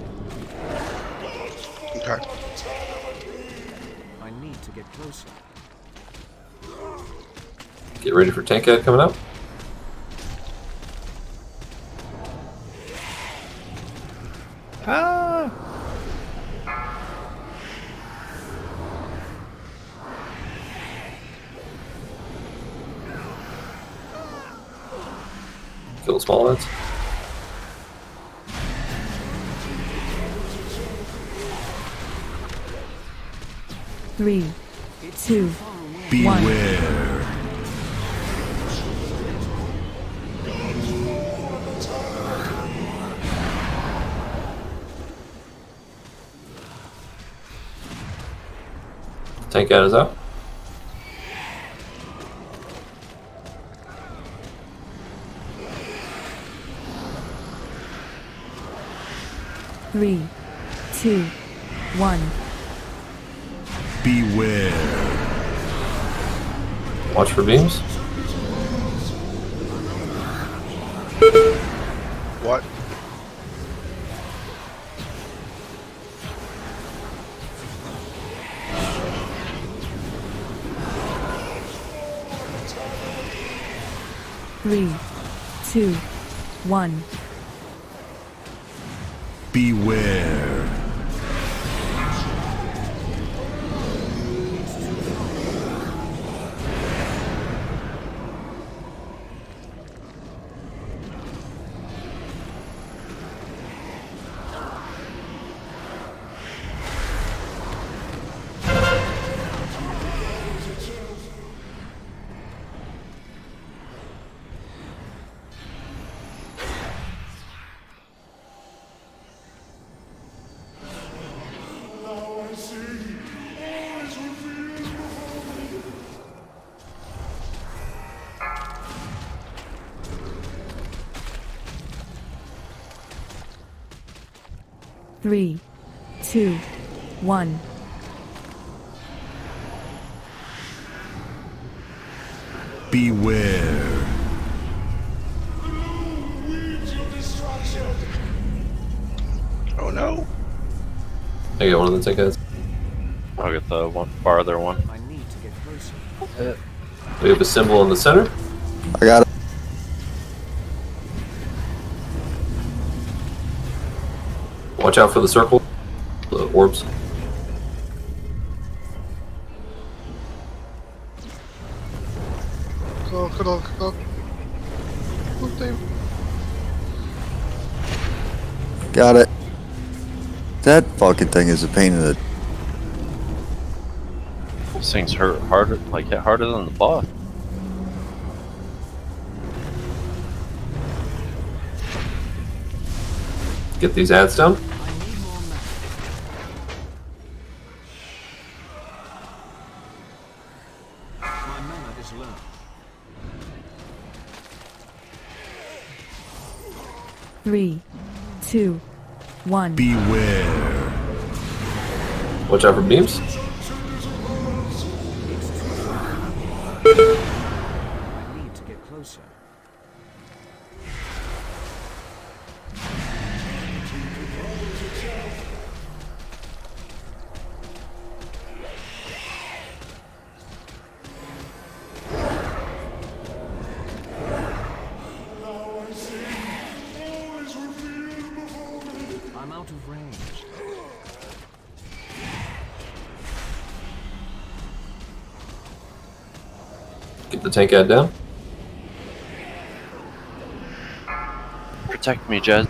Okay.
I need to get closer.
Get ready for tank ad coming up.
Ah.
Kill the small ones.
Three, 2, 1.
Beware.
Tank ad is out.
Three, 2, 1.
Beware.
Watch for beams.
What?
Three, 2, 1.
Beware.
Three, 2, 1.
Beware.
Oh no.
I got one of the tank ads.
I'll get the one farther one.
I need to get closer.
We have a symbol in the center.
I got it.
Watch out for the circle. The orbs.
Go. Good thing.
Got it. That fucking thing is a pain in the...
These things hurt harder, like hit harder than the boss.
Get these ads down.
My mana is low.
Three, 2, 1.
Beware.
Watch out for beams.
I need to get closer. I'm out of range.
Get the tank ad down.
Protect me, Jez.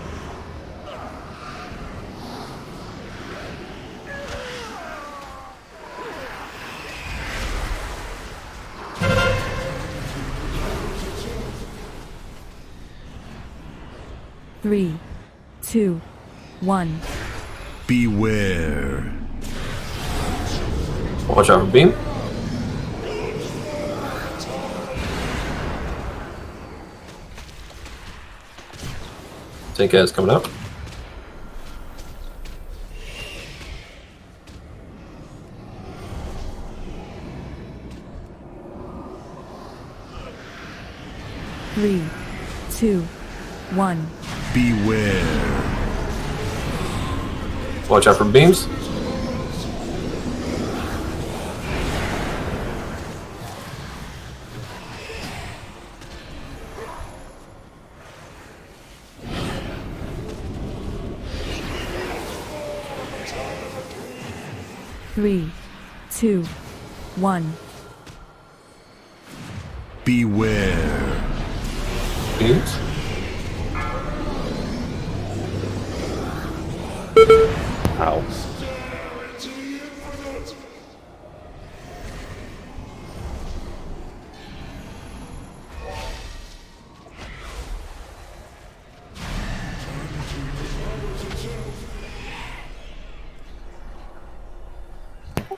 Three, two, one.
Beware.
Watch out for beam. Tank ad is coming up.
Three, two, one.
Beware.
Watch out for beams.
Three, two, one.
Beware.
Beams. Ow.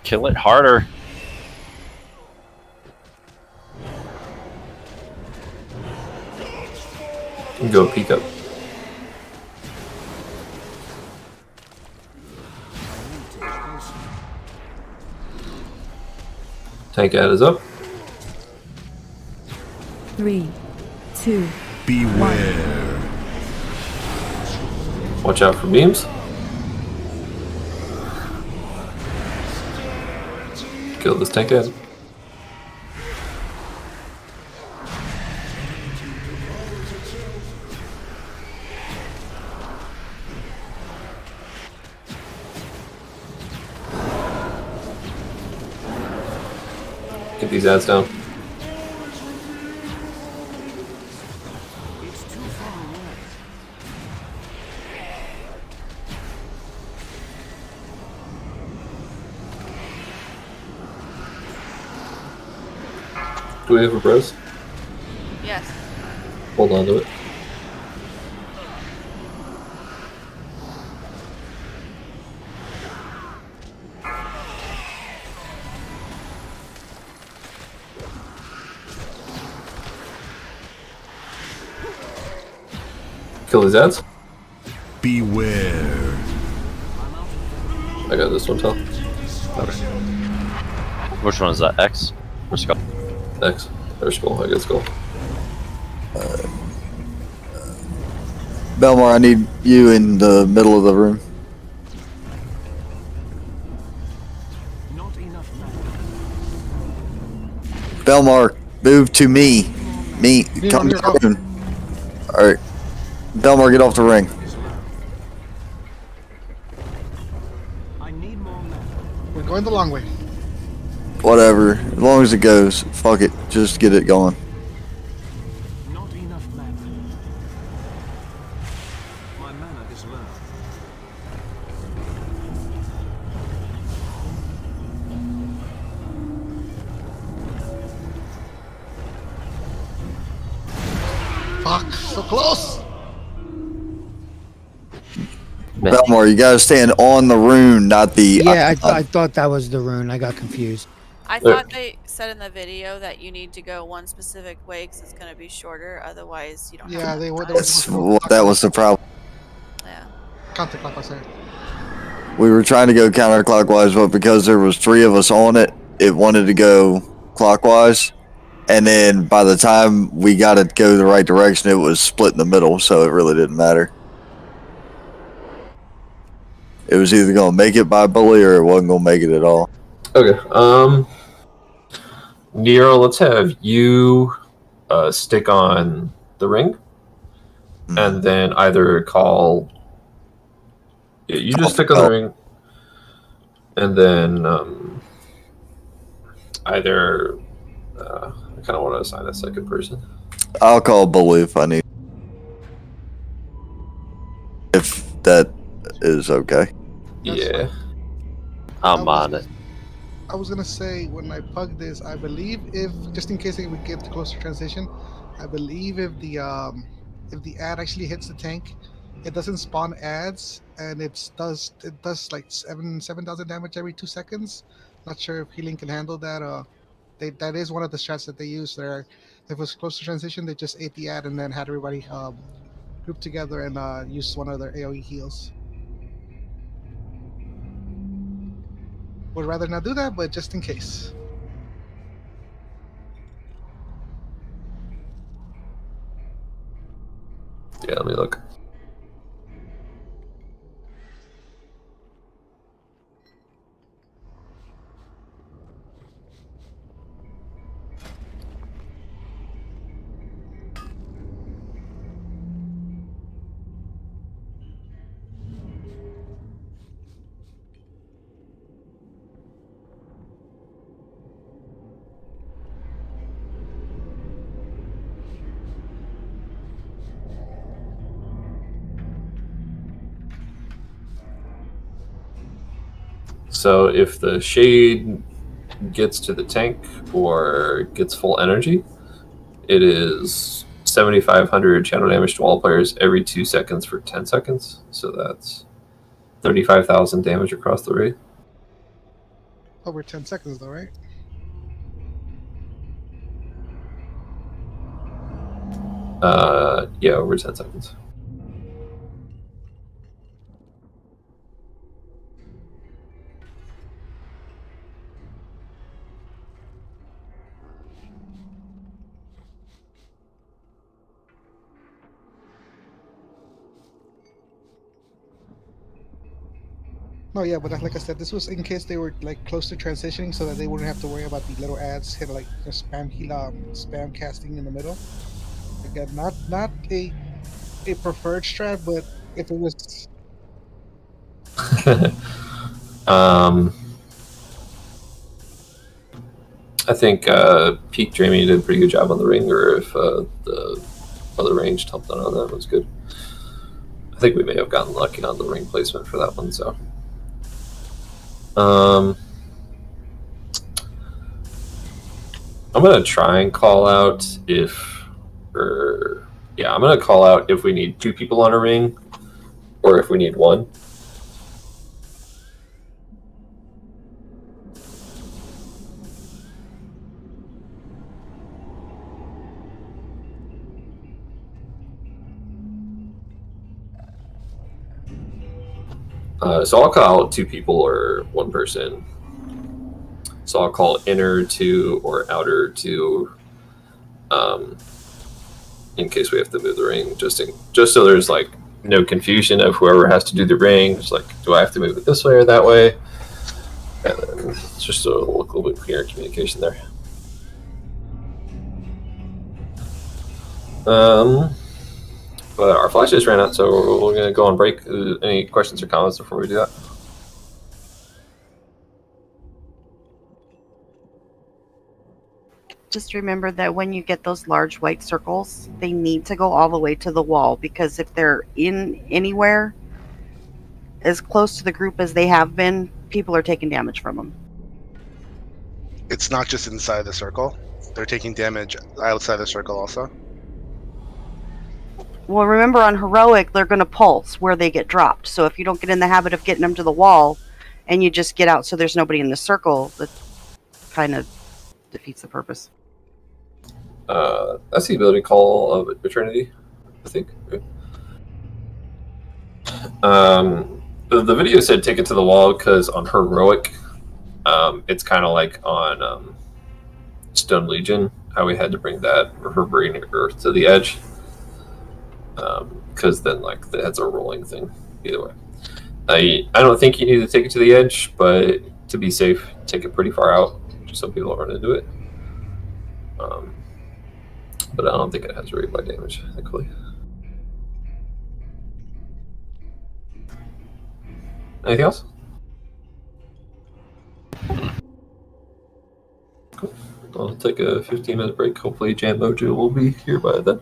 Kill it harder.
Go peek up. Tank ad is up.
Three, two,
Beware.
Watch out for beams. Kill this tank ad. Get these ads down. Do we have a bros?
Yes.
Hold on to it. Kill these ads.
Beware.
I got this one, Tal.
Okay. Which one is that? X or Skull?
X. Or Skull. I get Skull.
Belmar, I need you in the middle of the room. Belmar, move to me. Me, come to the room. Alright. Belmar, get off the ring.
We're going the long way.
Whatever. As long as it goes. Fuck it. Just get it going.
Not enough mana. My mana is low.
Fuck, so close.
Belmar, you gotta stand on the rune, not the.
Yeah, I thought that was the rune. I got confused.
I thought they said in the video that you need to go one specific way because it's going to be shorter. Otherwise, you don't.
Yeah,
have
they were.
That's what that was the problem.
Yeah.
Counterclockwise.
We were trying to go counterclockwise, but because there was 3 of us on it, it wanted to go clockwise. And then by the time we got it go the right direction, it was split in the middle, so it really didn't matter. It was either gonna make it by bully or it wasn't gonna make it at all.
Okay. Nero, let's have you stick on the ring, and then either call. You just stick on the ring, and then either I kind of want to assign a second person.
I'll call Bully if I need. If that is okay.
Yeah.
I'm on it.
I was gonna say when I plug this, I believe if just in case we get to closer transition, I believe if the ad actually hits the tank, it doesn't spawn ads, and it does like 7,000 damage every 2 seconds. Not sure if healing can handle that. That is one of the strats that they use there. If it was close to transition, they just ate the ad and then had everybody group together and use one of their AoE heals. Would rather not do that, but just in case.
Yeah, let me look. So if the shade gets to the tank or gets full energy, it is 7,500 channel damage to all players every 2 seconds for 10 seconds. So that's 35,000 damage across the raid.
Over 10 seconds, though, right?
Yeah, over 10 seconds.
No, yeah, but like I said, this was in case they were like close to transitioning, so that they wouldn't have to worry about the little ads hit like spam casting in the middle. Again, not a preferred strat, but if it was.
I think Peak Dreaming did a pretty good job on the ring, or if the other ranged helped out on that was good. I think we may have gotten lucky on the ring placement for that one, so. I'm gonna try and call out I'm gonna call out if we need 2 people on a ring, or if we need 1. So I'll call out 2 people or 1 person. So I'll call inner 2 or outer 2, in case we have to move the ring, just so there's like no confusion of whoever has to do the ring. It's like, do I have to move it this way or that way? And then it's just a little bit clearer communication there. But our flash just ran out, so we're gonna go on break. Any questions or comments before we do that?
Just remember that when you get those large white circles, they need to go all the way to the wall, because if they're in anywhere as close to the group as they have been, people are taking damage from them.
It's not just inside the circle. They're taking damage outside the circle also.
Well, remember on Heroic, they're going to pulse where they get dropped. So if you don't get in the habit of getting them to the wall and you just get out so there's nobody in the circle, that kind of defeats the purpose.
That's the ability call of Eternity, I think. The video said take it to the wall because on Heroic, it's kind of like on Stone Legion, how we had to bring that reverberating earth to the edge. Because then like that's a rolling thing. Either way, I don't think you need to take it to the edge, but to be safe, take it pretty far out just so people don't run into it. But I don't think it has raid by damage, thankfully. Anything else? Cool. I'll take a 15-minute break. Hopefully, Jam Mojo will be here by then.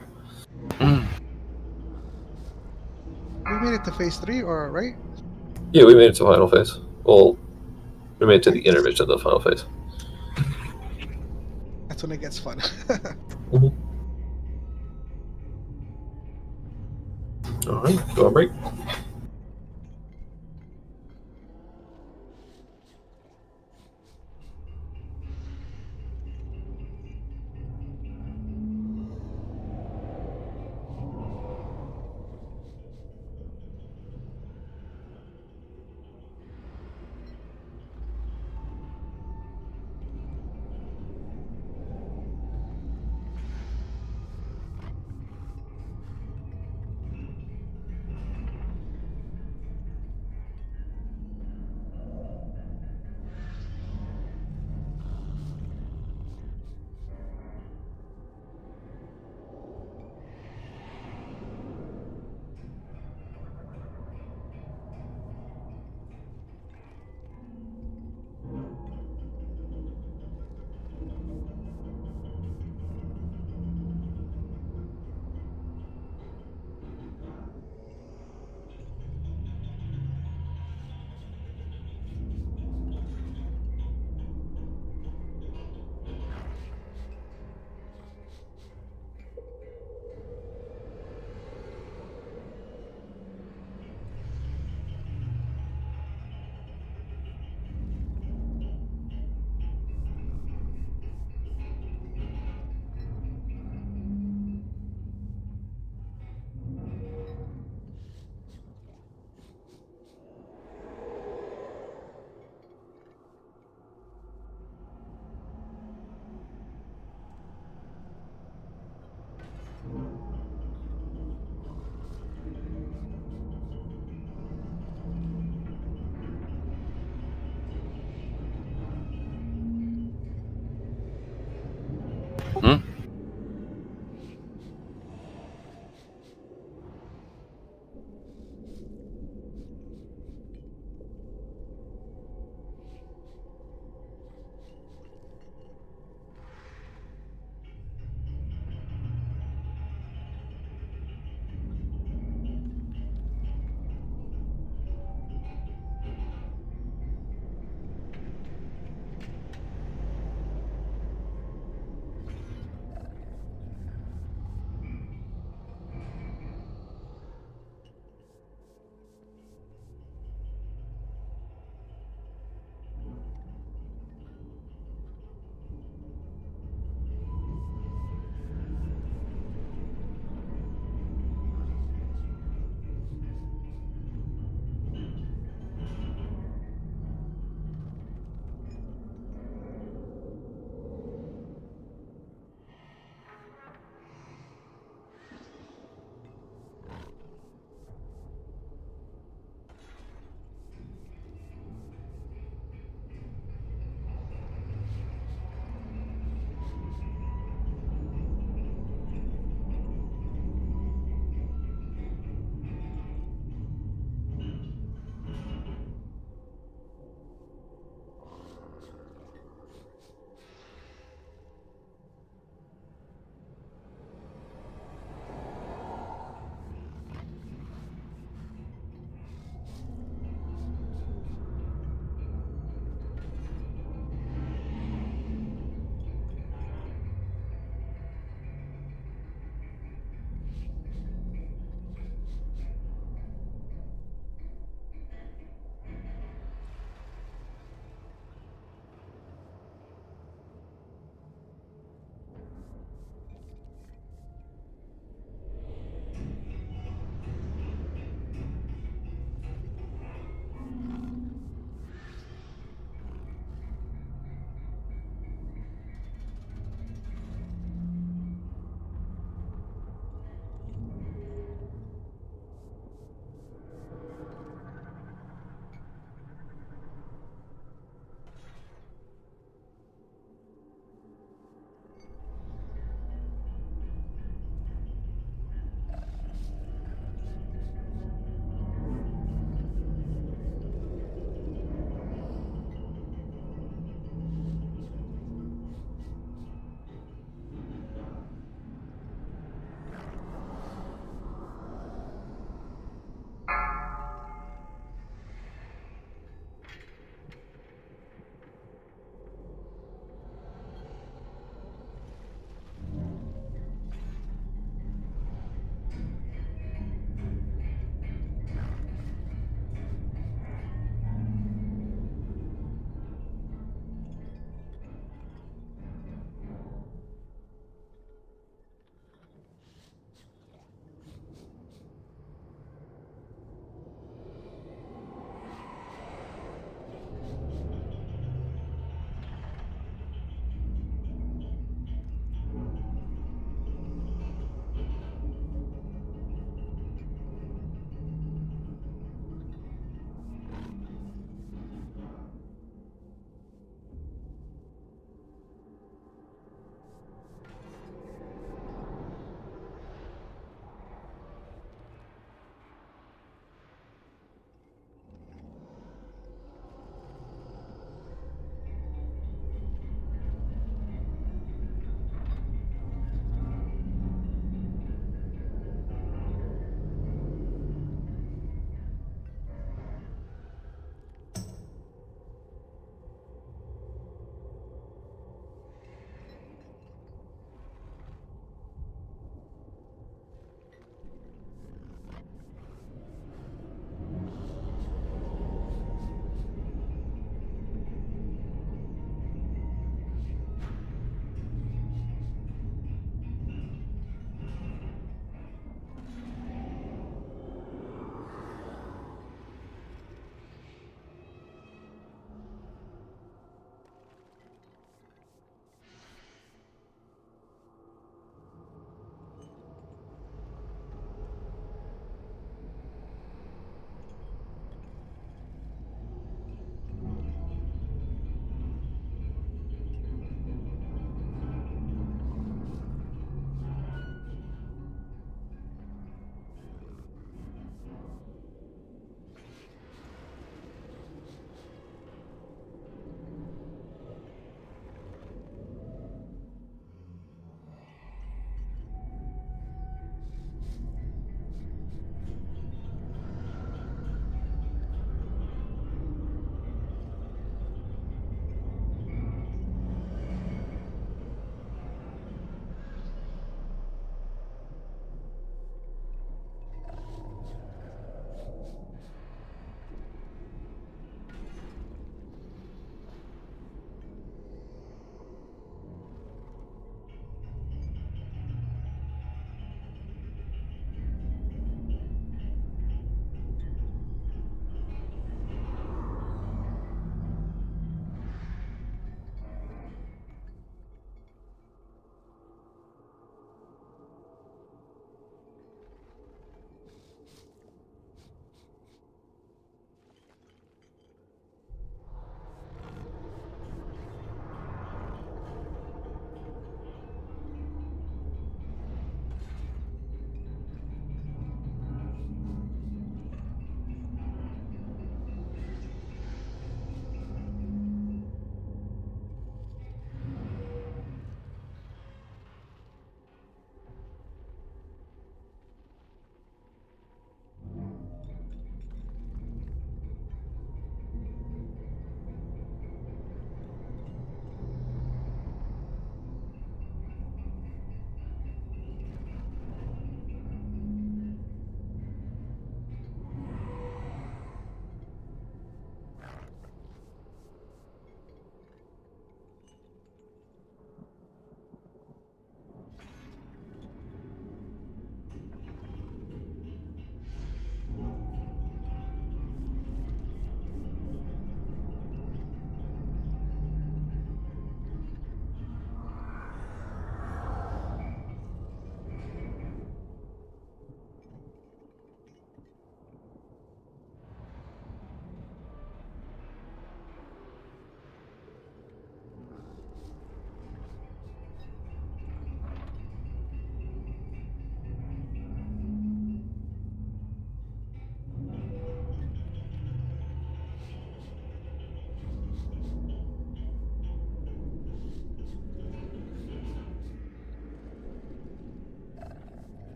We made it to phase 3, or right?
Yeah, we made it to final phase. Well, we made it to the intermission of the final phase.
That's when it gets fun.
All right, go on break.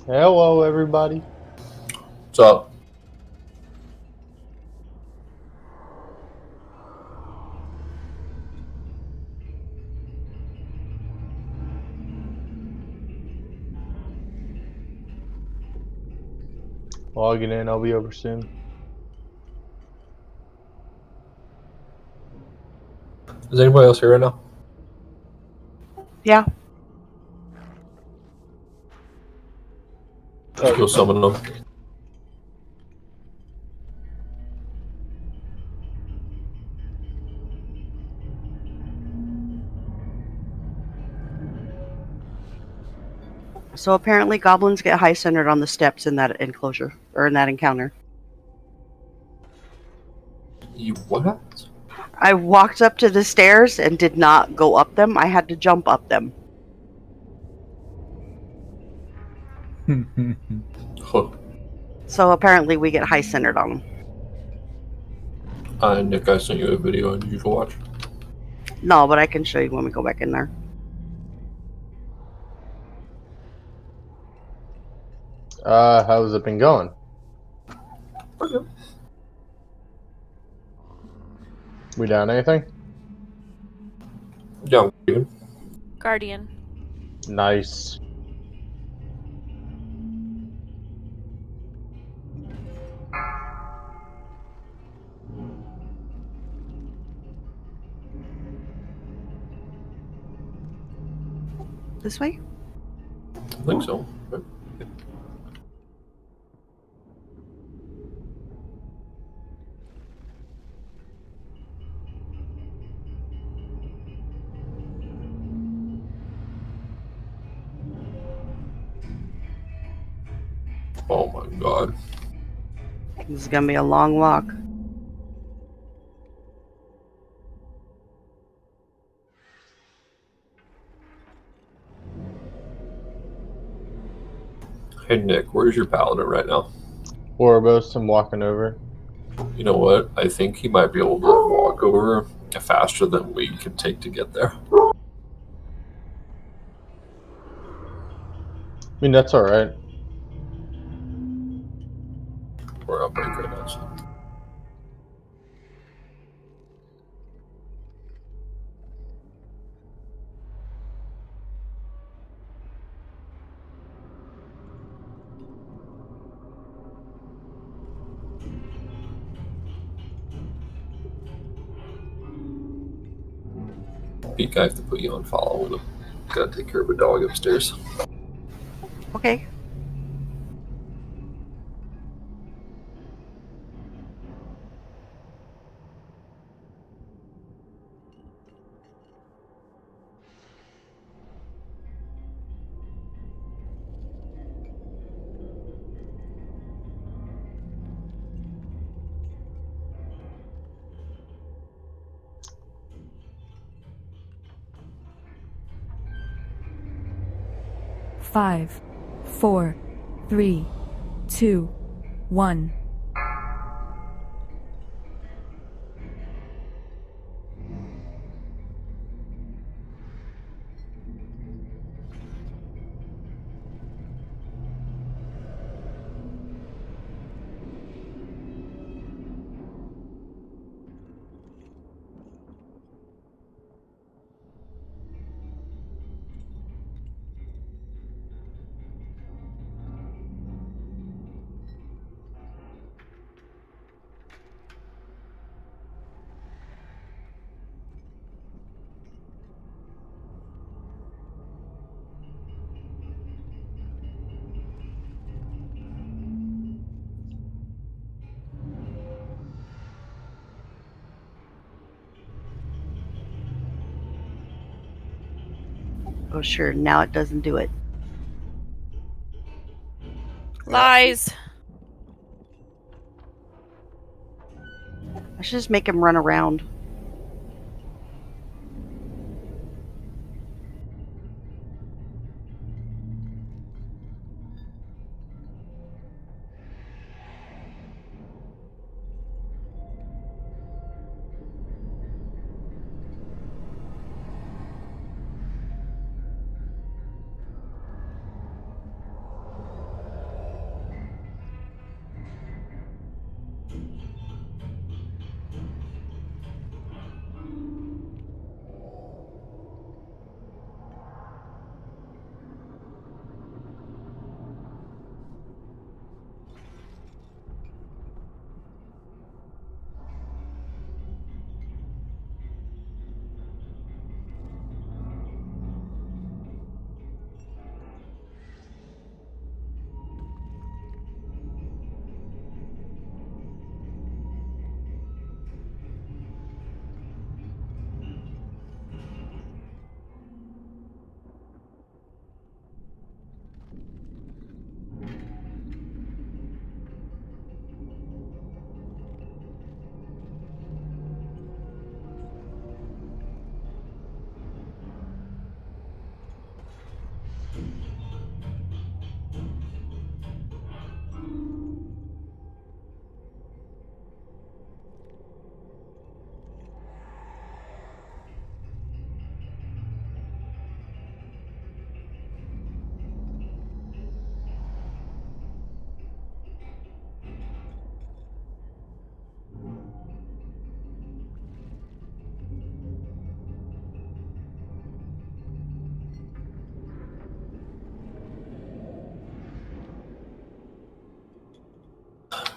Hello, everybody.
What's up?
Logging in. I'll be over soon.
Is anybody else here right now?
Yeah.
Just go summon them.
So apparently goblins get high centered on the steps in that enclosure, or in that encounter.
You what?
I walked up to the stairs and did not go up them. I had to jump up them.
Huh.
So apparently we get high centered on them.
Nick, I sent you a video and you should watch.
No, but I can show you when we go back in there.
How's it been going? We down anything?
Yeah.
Guardian.
Nice.
This way?
I think so. Oh my god.
This is gonna be a long walk.
Hey Nick, where's your paladin right now?
Ouroboros, I'm walking over.
You know what? I think he might be able to walk over faster than we can take to get there.
I mean, that's alright.
We're up right now. So. Pete, I have to put you on follow with him. Gotta take care of a dog upstairs.
Okay.
Five, 4, 3, 2, 1.
Oh, sure. Now it doesn't do it.
Lies.
I should just make him run around.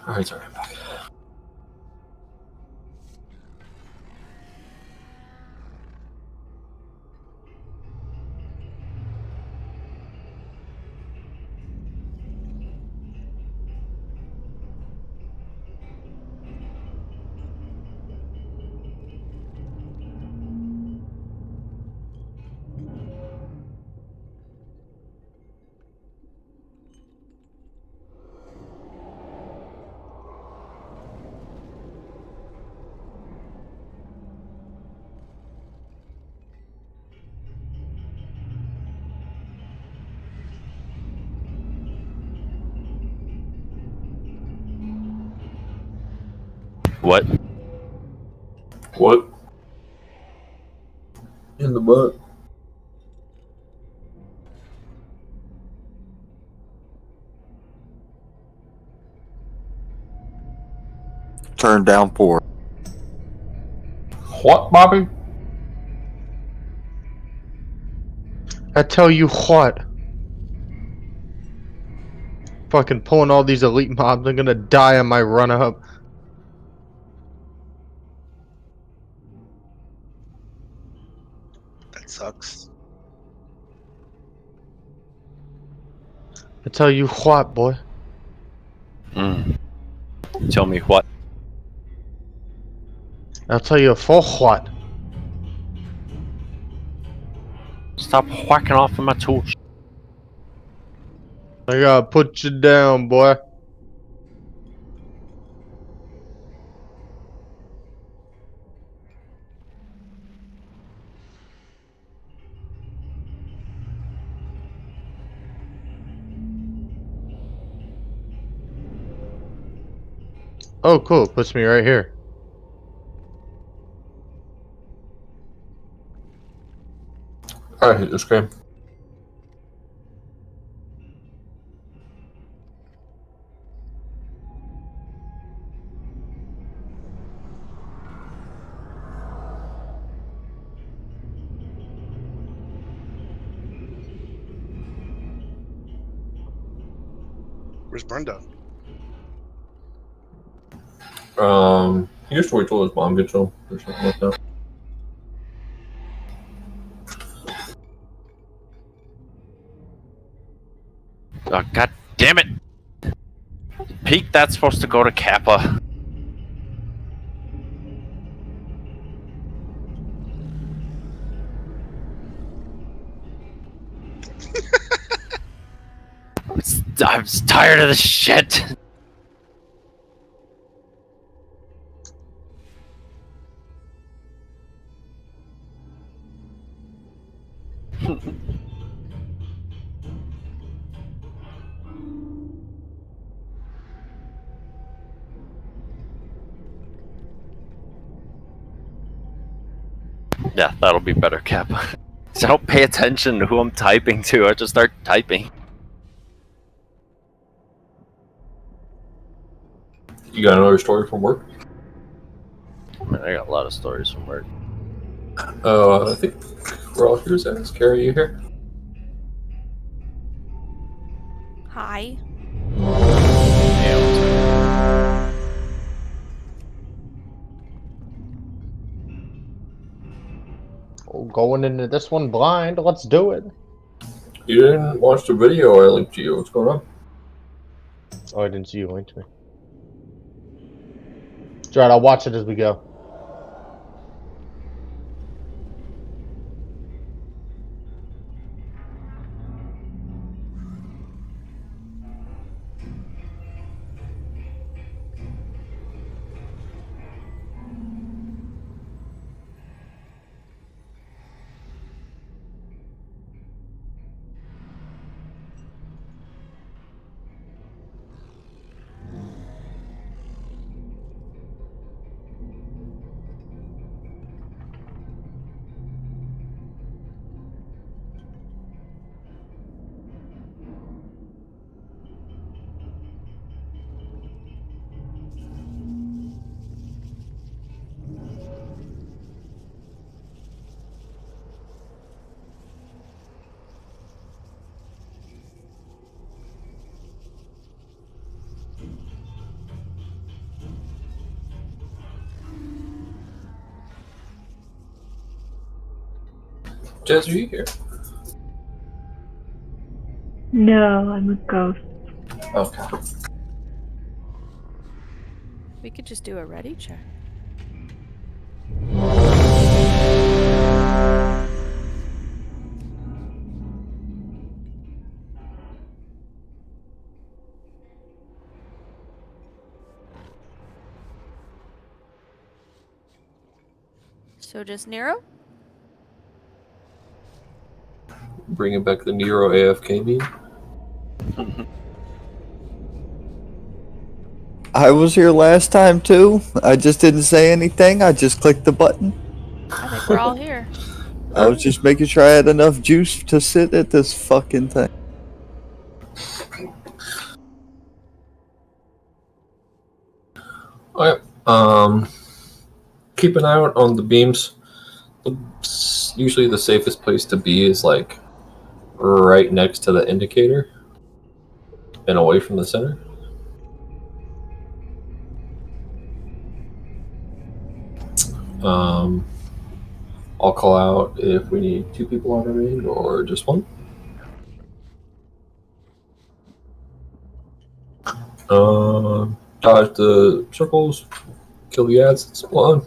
Alright, sorry, I'm back.
What?
What? In the butt.
Turn down 4.
What, Bobby? I tell you what. Fucking pulling all these elite mobs, I'm gonna die on my run up.
That sucks.
I tell you what, boy.
Tell me what?
I'll tell you for what.
Stop whacking off with my torch.
I gotta put you down, boy. Oh, cool. Puts me right here.
Alright, hit the screen.
Where's Brenda?
He used to wait till his mom gets home or something like that.
Oh, God damn it! Peak, that's supposed to go to Kappa. I'm tired of this shit. Yeah, that'll be better, Kappa. So don't pay attention to who I'm typing to. I just start typing.
You got another story from work?
Man, I got a lot of stories from work.
I think we're all here, Zach. Carrie, you here?
Hi.
Oh, going into this one blind. Let's do it.
You didn't watch the video I linked to you. What's going on?
Oh, I didn't see you link to me. Alright, I'll watch it as we go.
Jez, are you here?
No, I'm a ghost.
Okay.
We could just do a ready check. So just Nero?
Bringing back the Nero AFK meme.
I was here last time too. I just didn't say anything. I just clicked the button.
I think we're all here.
I was just making sure I had enough juice to sit at this fucking thing.
Alright. Keep an eye out on the beams. Usually the safest place to be is like right next to the indicator and away from the center. I'll call out if we need 2 people on our end or just 1. Dodge the circles, kill the ads, and so on.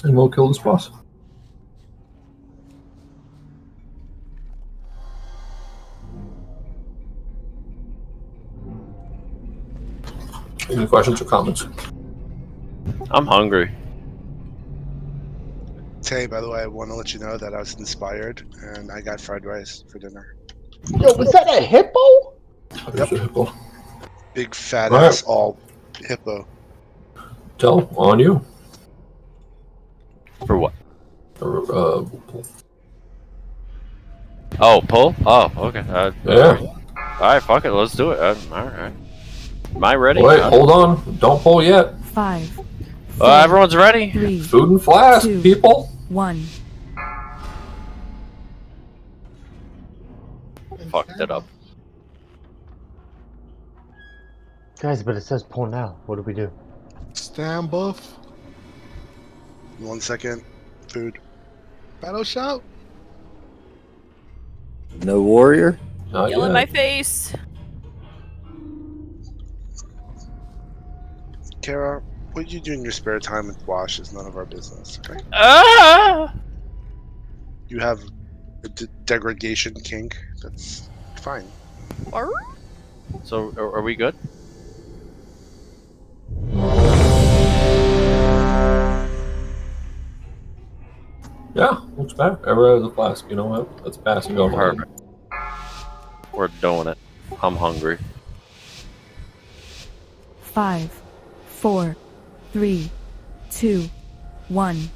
And we'll kill this boss. Any questions or comments?
I'm hungry.
Tay, by the way, I want to let you know that I was inspired and I got fried rice for dinner.
Yo, was that a hippo?
There's a hippo.
Big fat
All
ass
right.
all hippo.
Tell on you.
For what?
Or,
Oh, pull? Oh, okay.
yeah.
Alright, fuck it. Let's do it. Alright. Am I ready?
Wait, hold on. Don't pull yet.
5.
Everyone's ready.
3.
Food and flask,
2,
people.
1.
Fucked it up.
Guys, but it says pull now. What do we do?
Stand buff.
1 second. Food.
Battle shout.
No warrior?
Not
Yell in
yet.
my face.
Kara, what you do in your spare time with Wash is none of our business, okay?
Ah!
You have a degradation kink. That's fine.
Or
So, are we good?
Yeah, what's better? Everyone has a flask. You know what? Let's pass and go.
Perfect. We're doing it. I'm hungry.
5, 4, 3, 2, 1.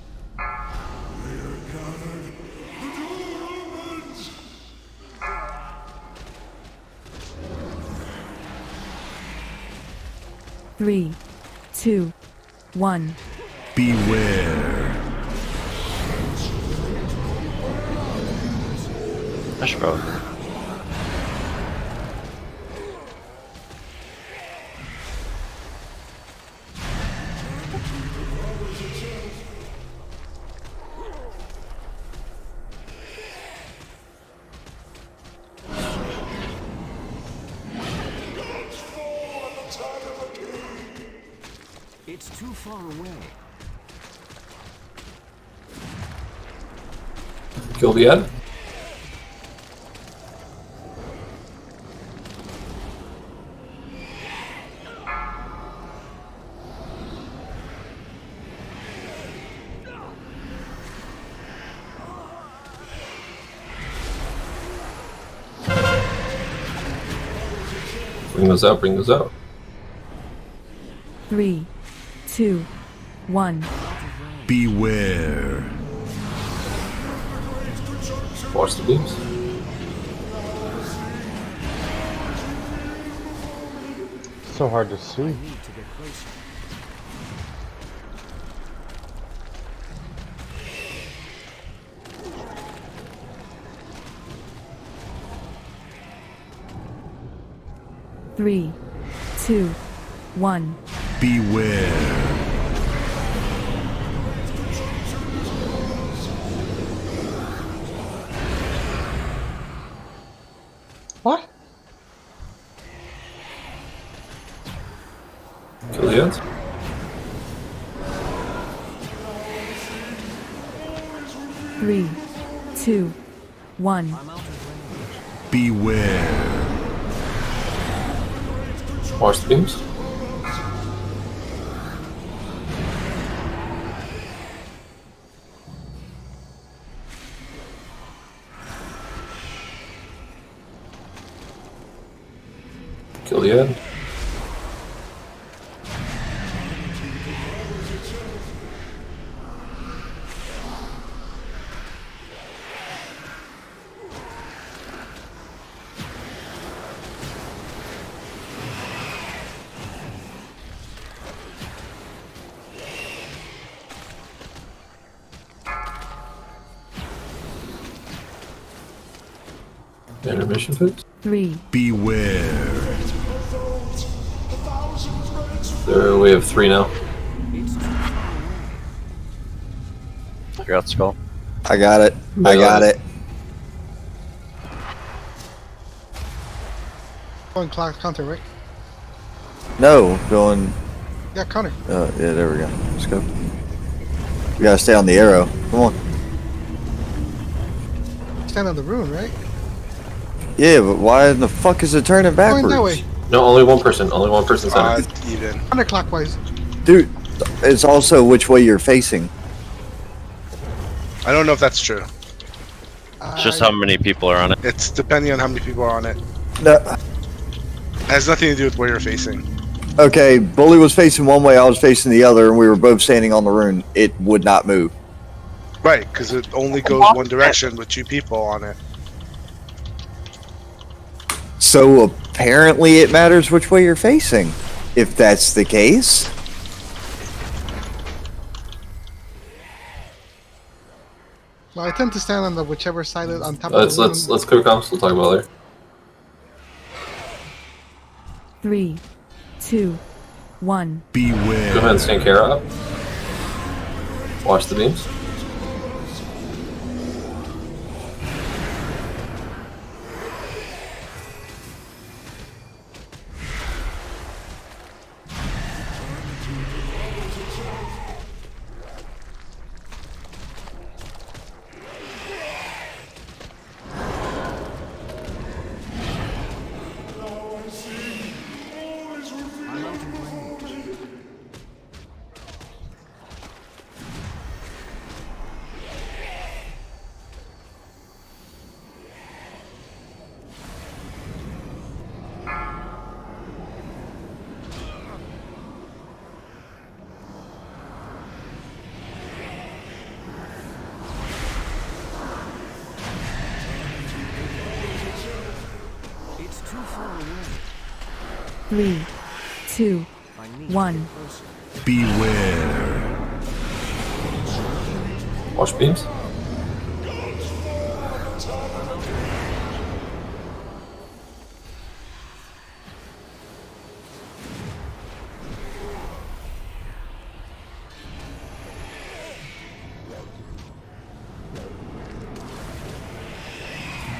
Three, 2, 1.
Beware.
I should go.
It's too far away.
Kill the ad. Bring those out, bring those out.
3, 2, 1.
Beware.
Watch the beams.
So hard to see.
Three, 2, 1.
Beware.
Kill the ads.
Three, two, one.
Beware.
Watch the beams. Kill the ad. Intermission pits.
Three.
Beware.
There, we have 3 now.
I got skull.
I got it. I got it.
Going clock counter, right?
No, going.
Yeah, counter.
Yeah, there we go. Let's go. We gotta stay on the arrow. Come on.
Stand on the rune, right?
Yeah, but why in the fuck is it turning
Going
backwards?
that way.
No, only one person. Only one person center.
Even.
Counterclockwise.
Dude, it's also which way you're facing.
I don't know if that's true.
It's just how many people are on it.
It's depending on how many people are on it.
No.
It has nothing to do with where you're facing.
Okay, Bully was facing one way, I was facing the other, and we were both standing on the rune. It would not move.
Right, because it only goes one direction with 2 people on it.
So apparently it matters which way you're facing. If that's the case.
Well, I tend to stand on the whichever side is on top
Let's
of the rune.
let's clear comps. We'll talk about it later.
3, 2, 1.
Beware.
Go ahead and stand Kara up. Watch the beams.
Three, two, one.
Beware.
Watch beams.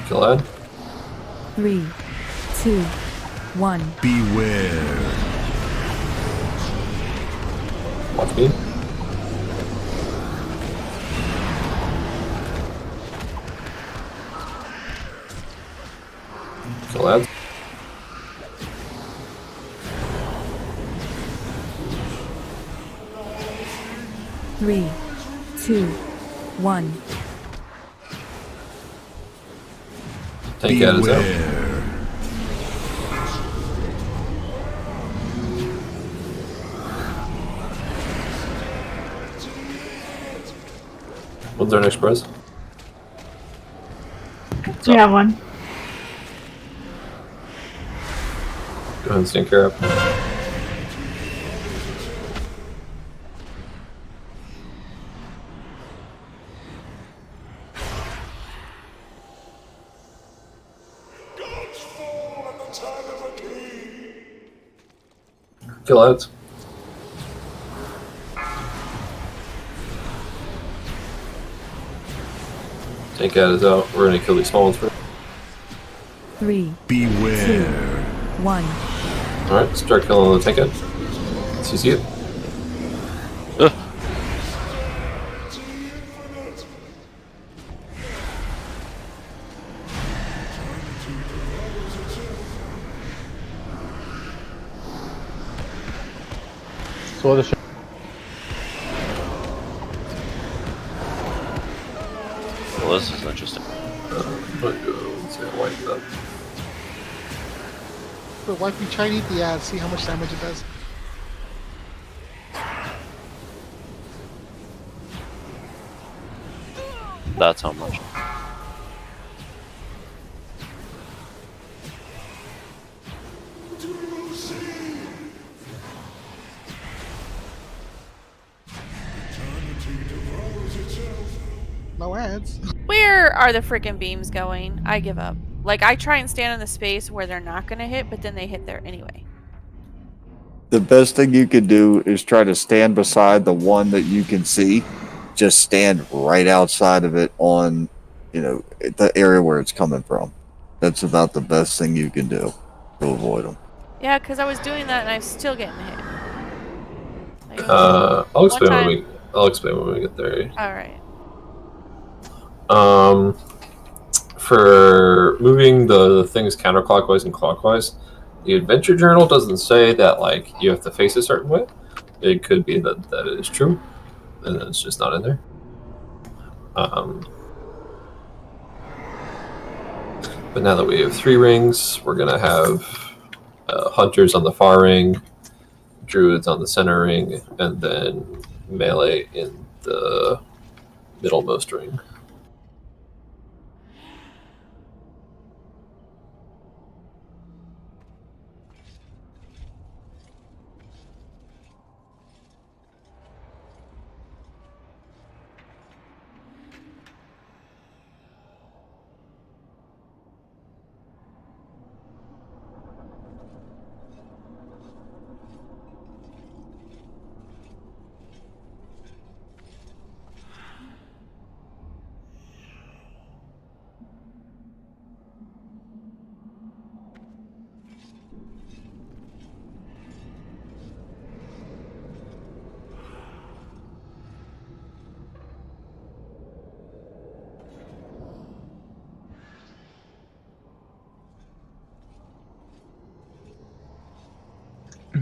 Kill Ed.
3, 2, 1.
Beware.
Watch beam. Kill Ed.
Three, two, one.
Take Ed is out. What's our next prize?
We have one.
Go ahead and stand Kara up. Kill Eds. Tank Ed is out. We're gonna kill these small ones first.
3,
Beware.
2, 1.
Alright, start killing the tank Ed. Lance, you see it?
So the
Well, this is interesting.
But why don't you try and eat the ad, see how much damage it does?
That's how much.
No ads.
Where are the freaking beams going? I give up. Like, I try and stand in the space where they're not going to hit, but then they hit there anyway.
The best thing you could do is try to stand beside the one that you can see. Just stand right outside of it on, the area where it's coming from. That's about the best thing you can do to avoid them.
Yeah, because I was doing that and I'm still getting hit. Like,
I'll explain when we get there.
Alright.
For moving the things counterclockwise and clockwise, the adventure journal doesn't say that like you have to face a certain way. It could be that it is true, and it's just not in there. But now that we have 3 rings, we're gonna have hunters on the far ring, druids on the center ring, and then melee in the middlemost ring.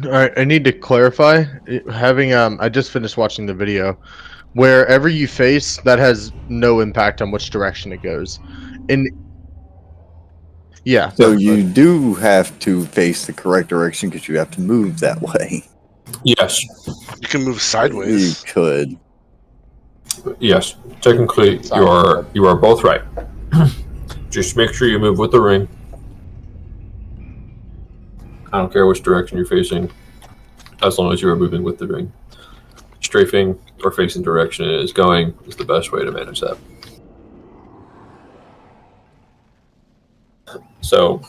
All right, I need to clarify. Having I just finished watching the video. Wherever you face, that has no impact on which direction it goes. Yeah.
So you do have to face the correct direction because you have to move that way.
Yes.
You can move sideways.
You could.
Yes, technically you are both right. Just make sure you move with the ring. I don't care which direction you're facing, as long as you are moving with the ring. Strafing or facing direction it is going is the best way to manage that. So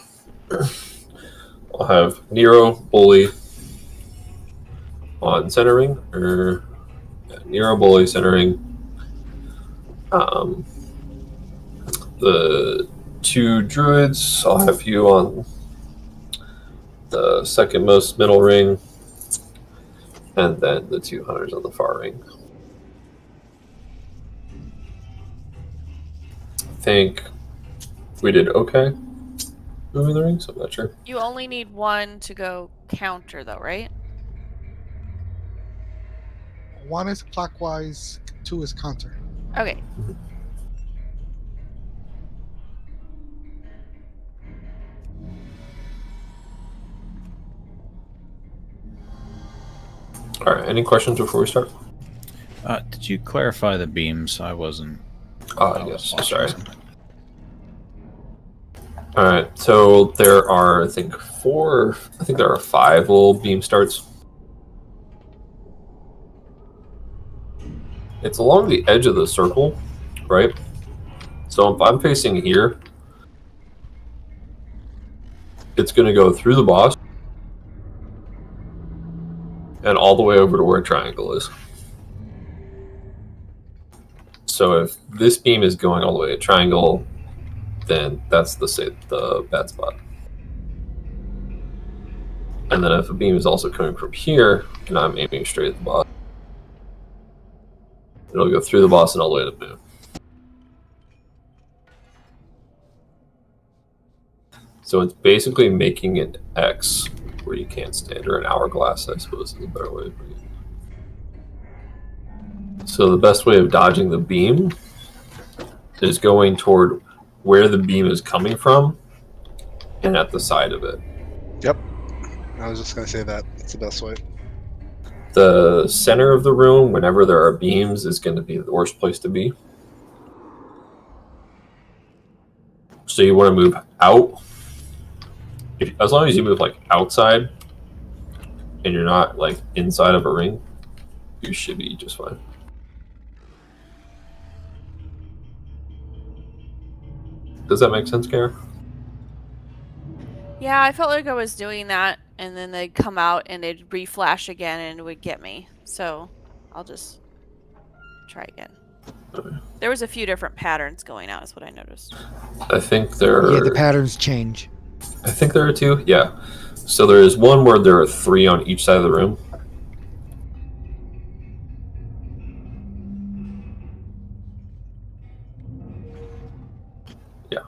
I'll have Nero, Bully on center ring, or Nero, Bully, center ring. The 2 druids, I'll have you on the second most middle ring, and then the 2 hunters on the far ring. I think we did okay moving the rings, I'm not sure.
You only need 1 to go counter, though, right?
1 is clockwise, 2 is counter.
Okay.
All right. Any questions before we start?
Did you clarify the beams? I wasn't.
Yes. Sorry. All right. So there are, I think there are 5 little beam starts. It's along the edge of the circle, right? So if I'm facing here, it's going to go through the boss and all the way over to where a triangle is. So if this beam is going all the way to triangle, then that's the bad spot. And then if a beam is also coming from here, and I'm aiming straight at the boss, it'll go through the boss and all the way to the boom. So it's basically making an X where you can't stand, or an hourglass, I suppose is a better way of putting it. So the best way of dodging the beam is going toward where the beam is coming from and at the side of it.
Yep. I was just going to say that. It's the best way.
The center of the room, whenever there are beams, is going to be the worst place to be. So you want to move out. As long as you move like outside and you're not like inside of a ring, you should be just fine. Does that make sense, Kara?
Yeah, I felt like I was doing that, and then they'd come out and they'd reflash again and it would get me. So I'll just try again.
Okay.
There was a few different patterns going out, is what I noticed.
I think there are...
Yeah, the patterns change.
I think there are two, yeah. So there is one where there are 3 on each side of the room. Yeah.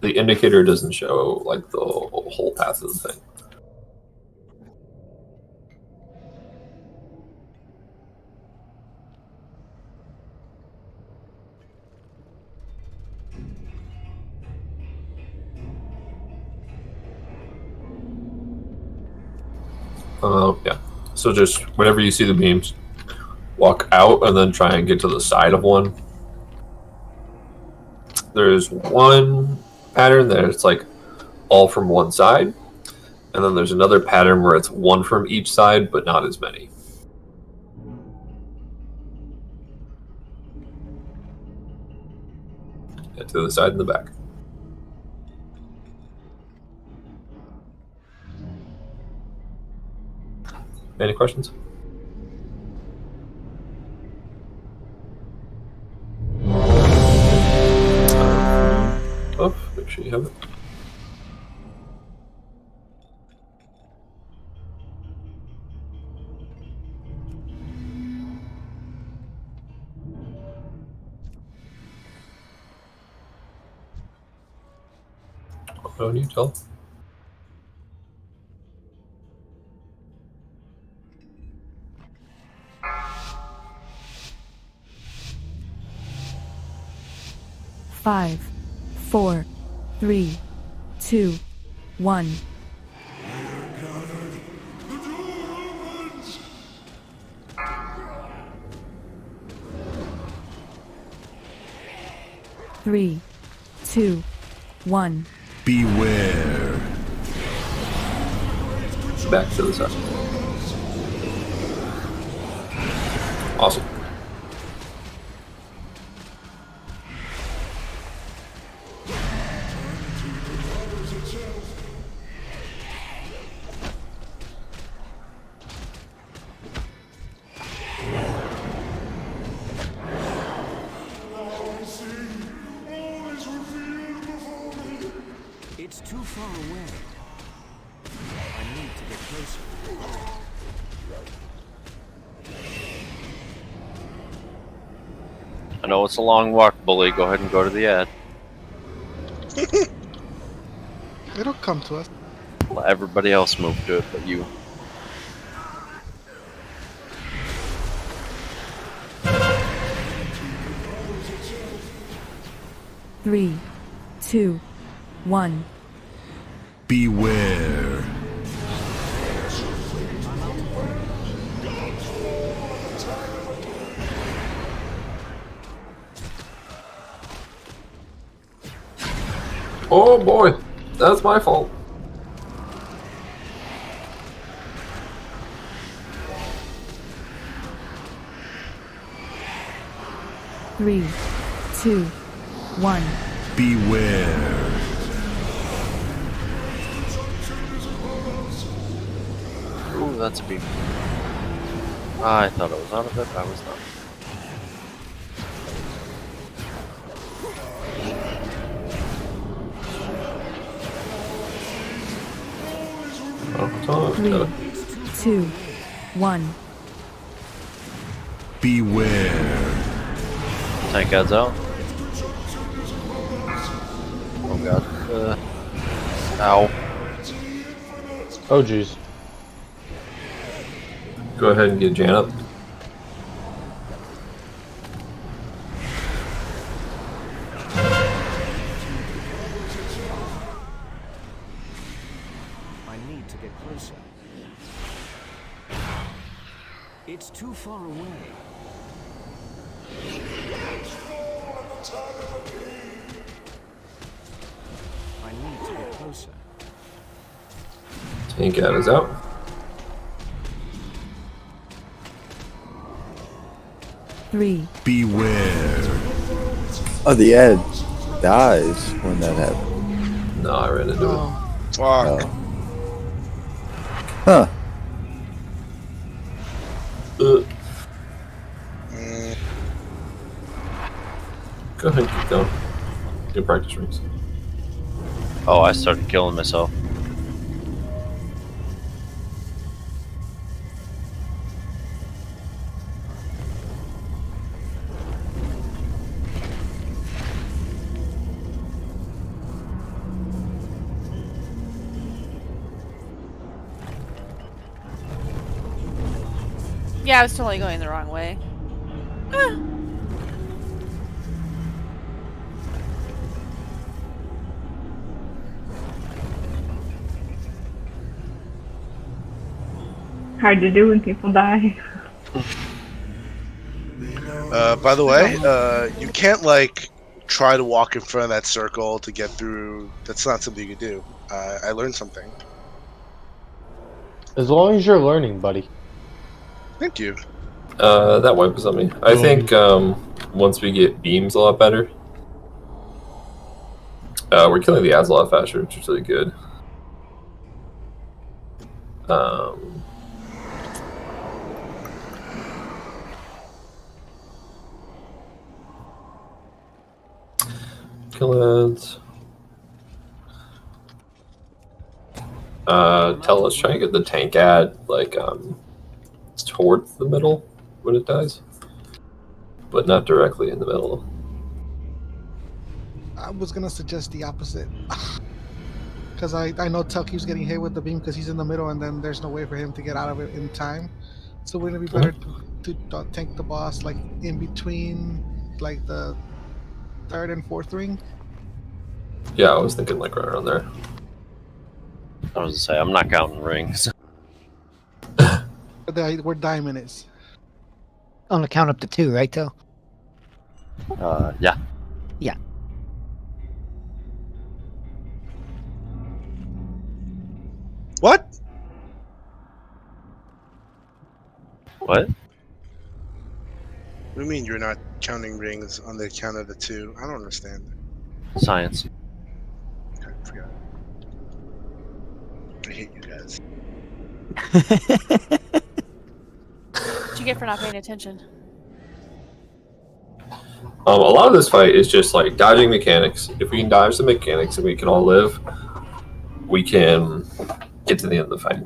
The indicator doesn't show like the whole path of the thing. Yeah. So just whenever you see the beams, walk out and then try and get to the side of one. There's one pattern that it's like all from one side, and then there's another pattern where it's one from each side, but not as many. Yeah, to the side and the back. Any questions? Oh, make sure you have it. Oh, you tell.
Five, 4, 3, 2, 1. Three, 2, 1.
Beware.
Back to the side. Awesome.
It's too far away. I need to get closer.
I know it's a long walk, Bully. Go ahead and go to the ad.
It'll come to us.
Let everybody else move to it, but you.
Three, 2, 1.
Beware.
Oh boy, that's my fault.
Three, 2, 1.
Beware.
Ooh, that's a beam. I thought I was out of it. I was not.
Oh,
3, 2, 1.
Beware.
Tank adds out. Oh god. Ow.
Oh jeez.
Go ahead and get Jan up.
I need to get closer. It's too far away. I need to get closer.
Tank ad is out.
Three.
Beware.
Oh, the ad dies when that happens.
No, I ran into it.
Fuck.
Huh.
Go ahead and keep going. Good practice rings.
Oh, I started killing myself.
Yeah, I was totally going the wrong way.
Hard to do when people die.
By the way, you can't like try to walk in front of that circle to get through. That's not something you can do. I learned something.
As long as you're learning, buddy.
Thank you.
That wipes on me. I think once we get beams a lot better, we're killing the ads a lot faster, which is really good. Kill ads. Tell us, try and get the tank ad like towards the middle when it dies, but not directly in the middle.
I was gonna suggest the opposite. Because I know Tuck keeps getting hit with the beam because he's in the middle and then there's no way for him to get out of it in time. So wouldn't it be better to tank the boss like in between like the third and fourth ring?
Yeah, I was thinking like right around there.
I was gonna say, I'm not counting rings.
Where diamond is.
On the count up to 2, right, Till?
Yeah.
Yeah.
What?
What?
What do you mean you're not counting rings on the count of the 2? I don't understand.
Science.
Okay, forgot. I hate you guys.
What'd you get for not paying attention?
A lot of this fight is just like dodging mechanics. If we can dodge the mechanics and we can all live, we can get to the end of the fight.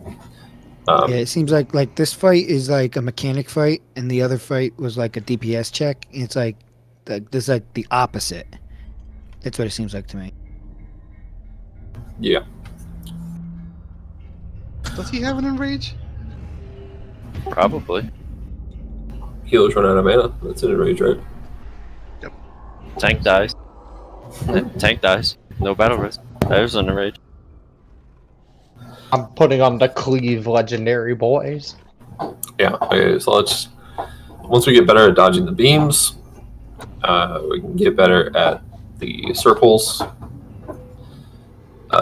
Yeah, it seems like this fight is like a mechanic fight, and the other fight was like a DPS check. It's like there's like the opposite. That's what it seems like to me.
Yeah.
Does he have an enrage?
Probably.
Healers run out of mana. That's an enrage, right?
Yep.
Tank dies. Tank dies. No battle risk. There's an enrage.
I'm putting on the Cleave legendary, boys.
Yeah. Okay. So let's. Once we get better at dodging the beams, we can get better at the circles.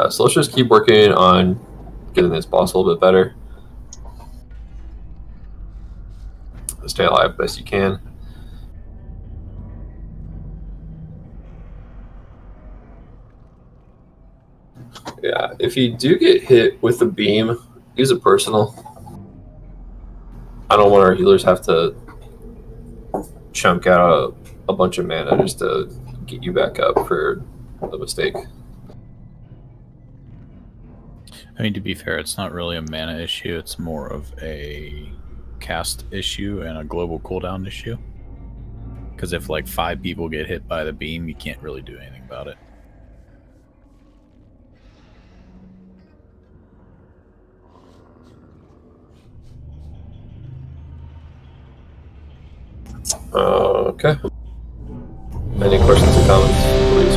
So let's just keep working on getting this boss a little bit better. Stay alive best you can. Yeah, if you do get hit with the beam, use it personal. I don't want our healers have to chunk out a bunch of mana just to get you back up for a mistake.
I mean, to be fair, it's not really a mana issue. It's more of a cast issue and a global cooldown issue. Because if like 5 people get hit by the beam, you can't really do anything about it.
Okay. Any questions or comments, please?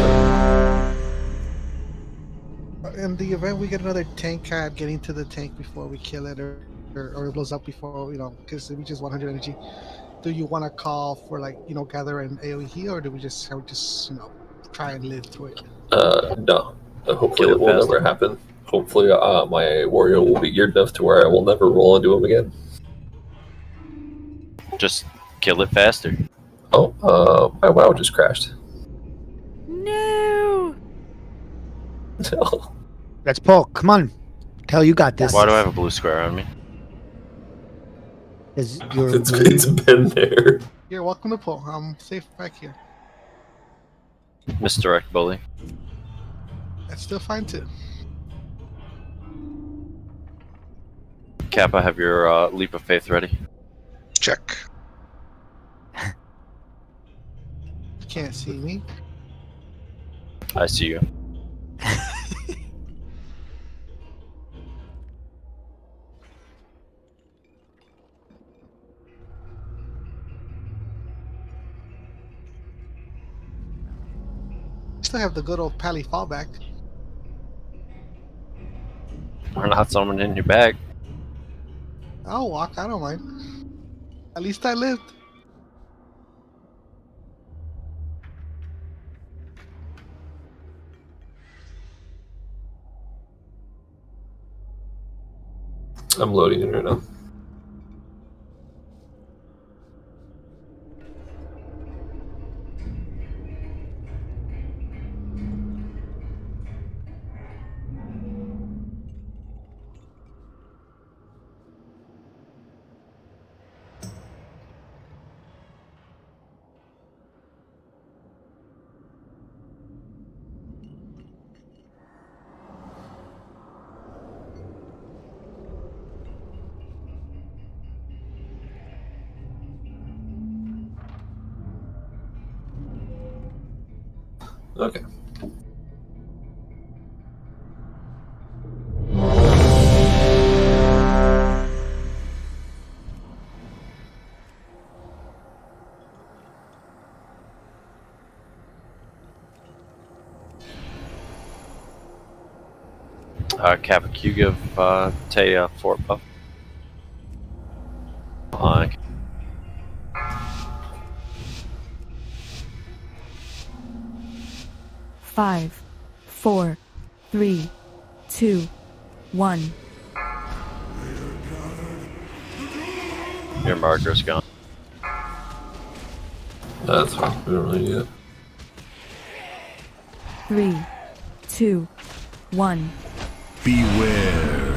In the event we get another tank cat getting to the tank before we kill it, or it blows up before, because it reaches 100 energy, do you want to call for gather an AoE heal, or do we just try and live through it?
No. Hopefully it will never happen. Hopefully my warrior will be geared enough to where I will never roll into him again.
Just kill it faster.
Oh, my WoW just crashed.
No.
No.
Let's Paul. Come on. Tell you got this.
Why do I have a blue square on me?
It's
been there.
You're welcome to pull. I'm safe back here.
Misdirect bully.
That's still fine too.
Kappa, have your leap of faith ready.
Check.
You can't see me.
I see you.
Still have the good old Pally fallback.
We're not summoning you back.
I'll walk. I don't mind. At least I lived.
I'm loading it right now. Okay.
Kappa, can you give Tay a fort buff? Okay.
Five, 4, 3, 2, 1.
Your marker's gone.
That's fine. We don't really need it.
3, 2, 1.
Beware.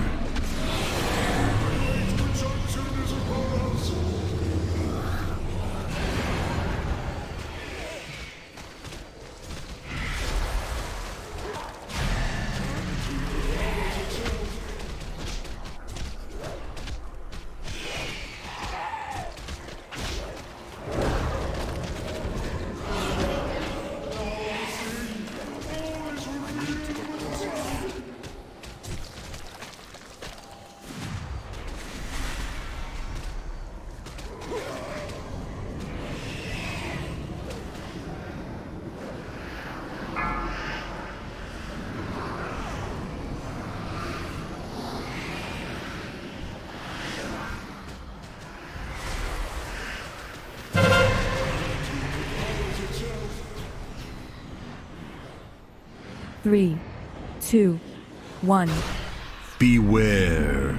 Three, 2, 1.
Beware.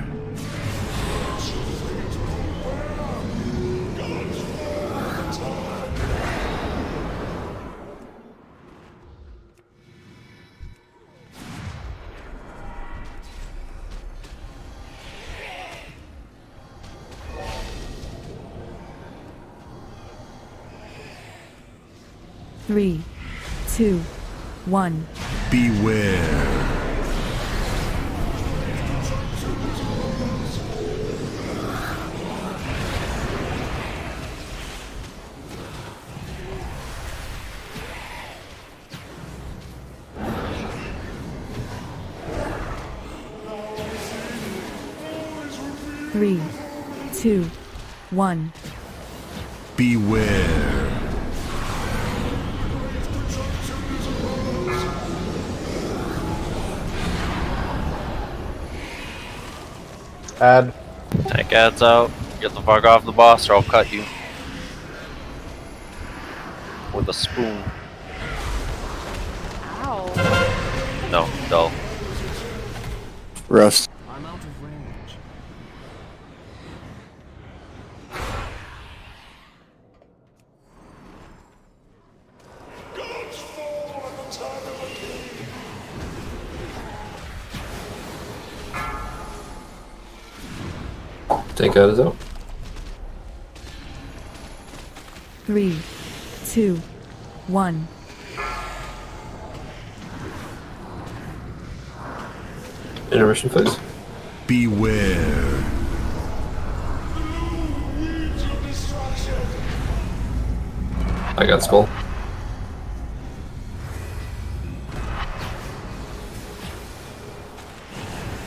Three, 2, 1.
Beware.
3, 2, 1.
Beware.
Add.
Tank adds out. Get the fuck off the boss or I'll cut you. With a spoon.
Ow.
No, dull.
Rust.
I'm out of range.
Tank out is out.
3, 2, 1.
Intermission phase.
Beware.
I got skull.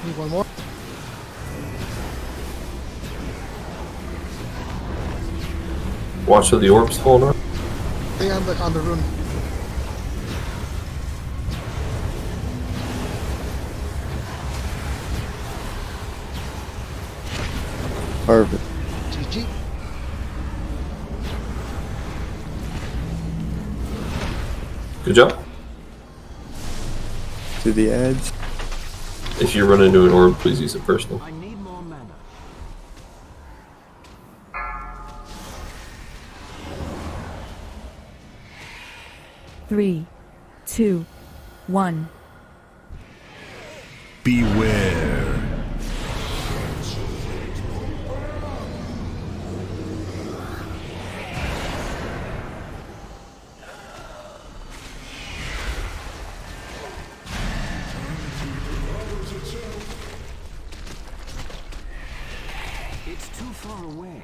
Need one more.
Watch for the orbs falling around.
Stay on the rune.
Perfect.
GG.
Good job.
To the edge.
If you run into an orb, please use it personal.
I need more mana.
Three, 2, 1.
Beware.
It's too far away.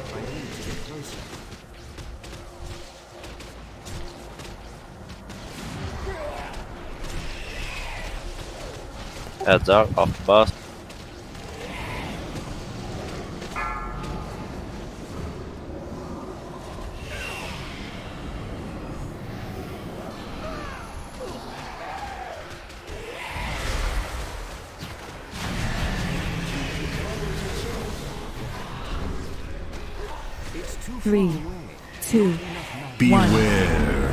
I need to get closer.
Adds out off the boss.
It's too far
3,
away.
2, 1.
Beware.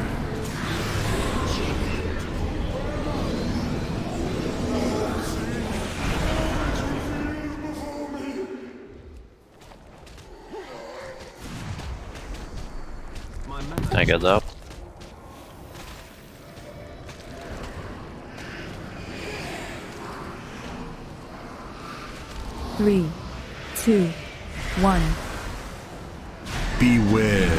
My mana.
Tank adds out.
Three, 2, 1.
Beware.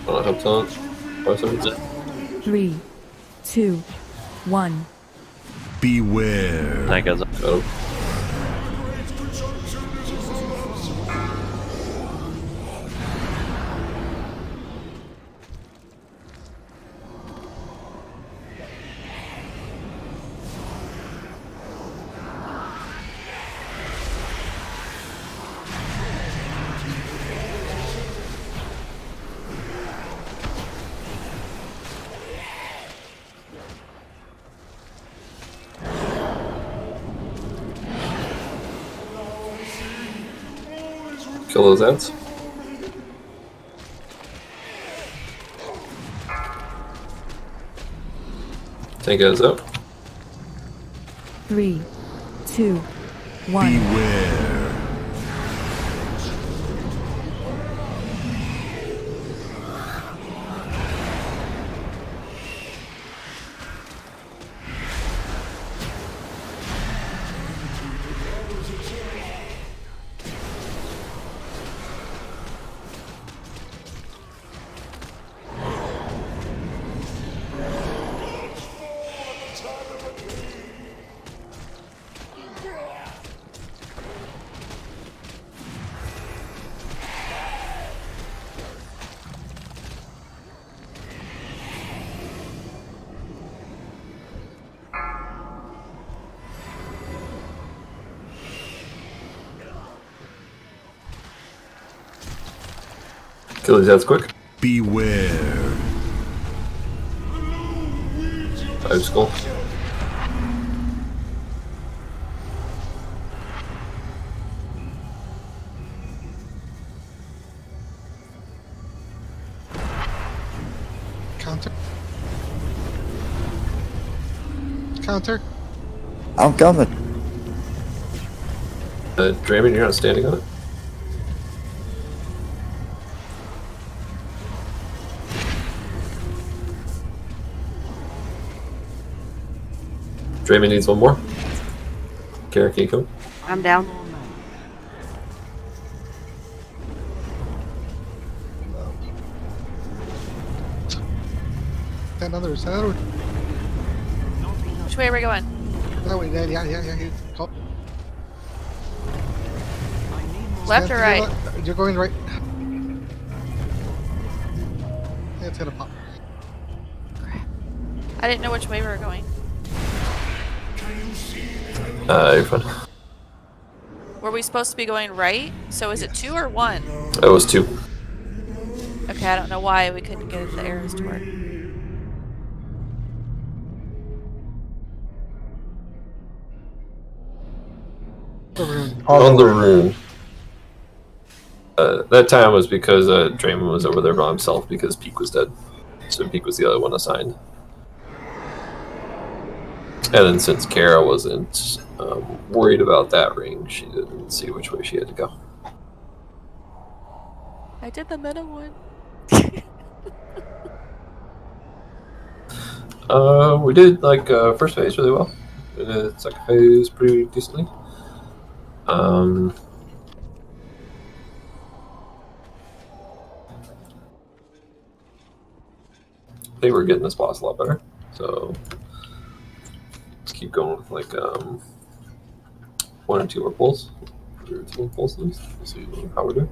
I have taunt. 5 seconds.
3, 2, 1.
Beware.
Tank adds out.
Got him. Kill those ants. Tank is out.
3, 2, 1.
Beware.
Kill these heads quick.
Beware.
5 skull.
Counter. Counter.
I'm coming.
Draymond, you're not standing on it. Draymond needs one more. Kara, can you come?
I'm down.
Stand under. Stand under.
Which way are we going?
That way. Yeah. Here. Go.
Left
Stand
or
to
right?
your left. You're going right. Yeah, it's gonna pop.
I didn't know which way we were going.
You're fine.
Were we supposed to be going right? So is it 2 or 1?
It was 2.
Okay, I don't know why we couldn't get the arrows to work.
On the rune. That time was because Draymond was over there by himself because Peak was dead. So Peak was the other one assigned. And then since Kara wasn't worried about that ring, she didn't see which way she had to go.
I did the middle one.
We did like first phase really well. We did second phase pretty decently. I think we're getting this boss a lot better. So let's keep going with like 1 or 2 more pulls. 1 or 2 more pulls at least. We'll see how we're doing.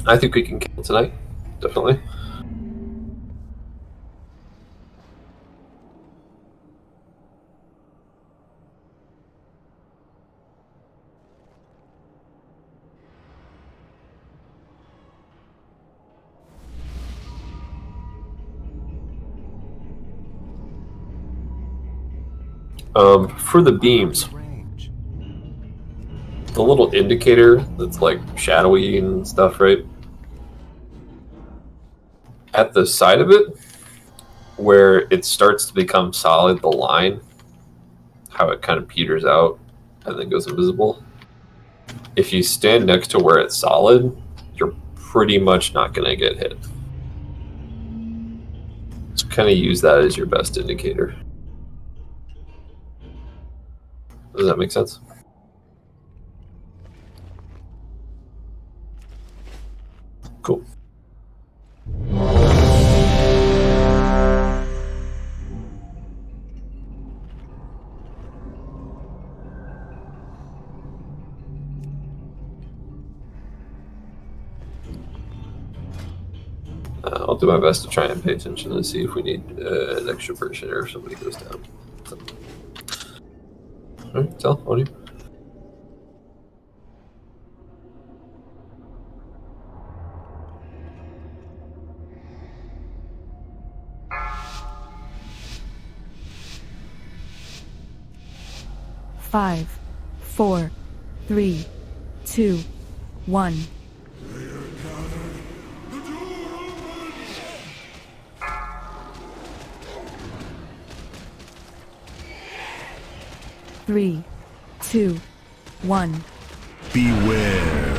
I think we can kill tonight, definitely. For the beams, the little indicator that's like shadowy and stuff, right? At the side of it, where it starts to become solid, the line, how it kind of peters out and then goes invisible. If you stand next to where it's solid, you're pretty much not going to get hit. So kind of use that as your best indicator. Does that make sense? Cool. I'll do my best to try and pay attention and see if we need an extra person or if somebody goes down. So. All right, Tell, on you.
Five, 4, 3, 2, 1. Three, 2, 1.
Beware.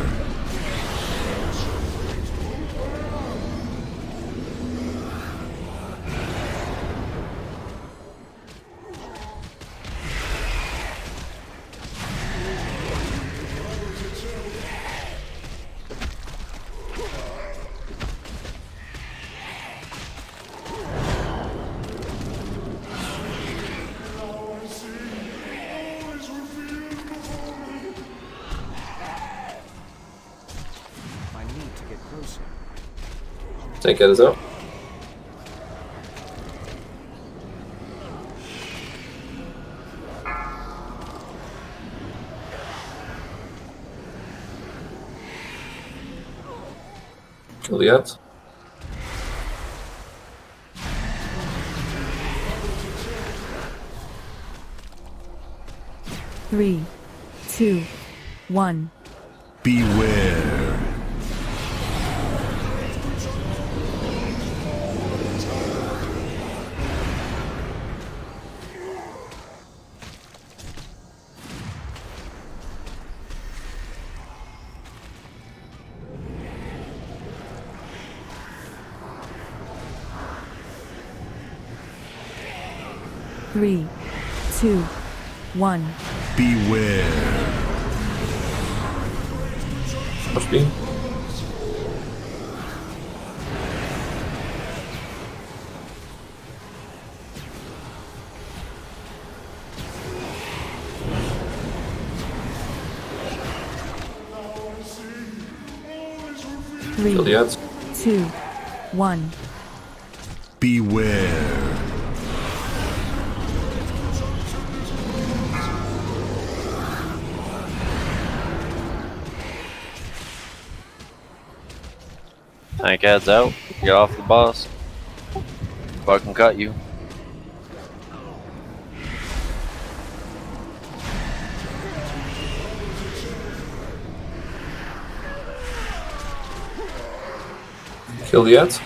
Tank head is out. Kill the ads.
Three, two, one.
Beware.
Three, two, one.
Beware.
Push beam.
Three,
Kill the ads.
two, one.
Beware.
Tank adds out. Get off the boss. Fucking cut you.
Kill the ads.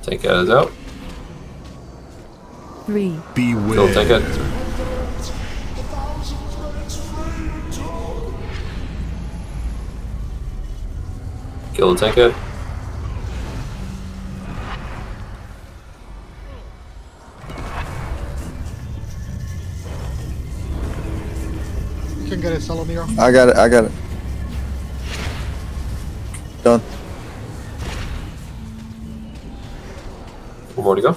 Tank ad is out.
Three,
Beware.
Kill tank ad. Kill the tank ad.
You can get it, Salomiro.
I got it. I got it. Done.
One more to go.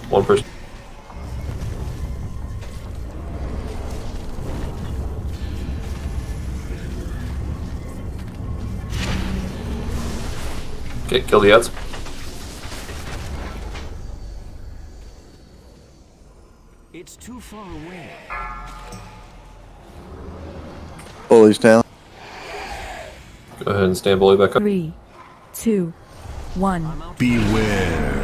One person. Okay, kill the ads.
It's too far away.
Bullies down.
Go ahead and stand bully back up.
three, two, one.
Beware.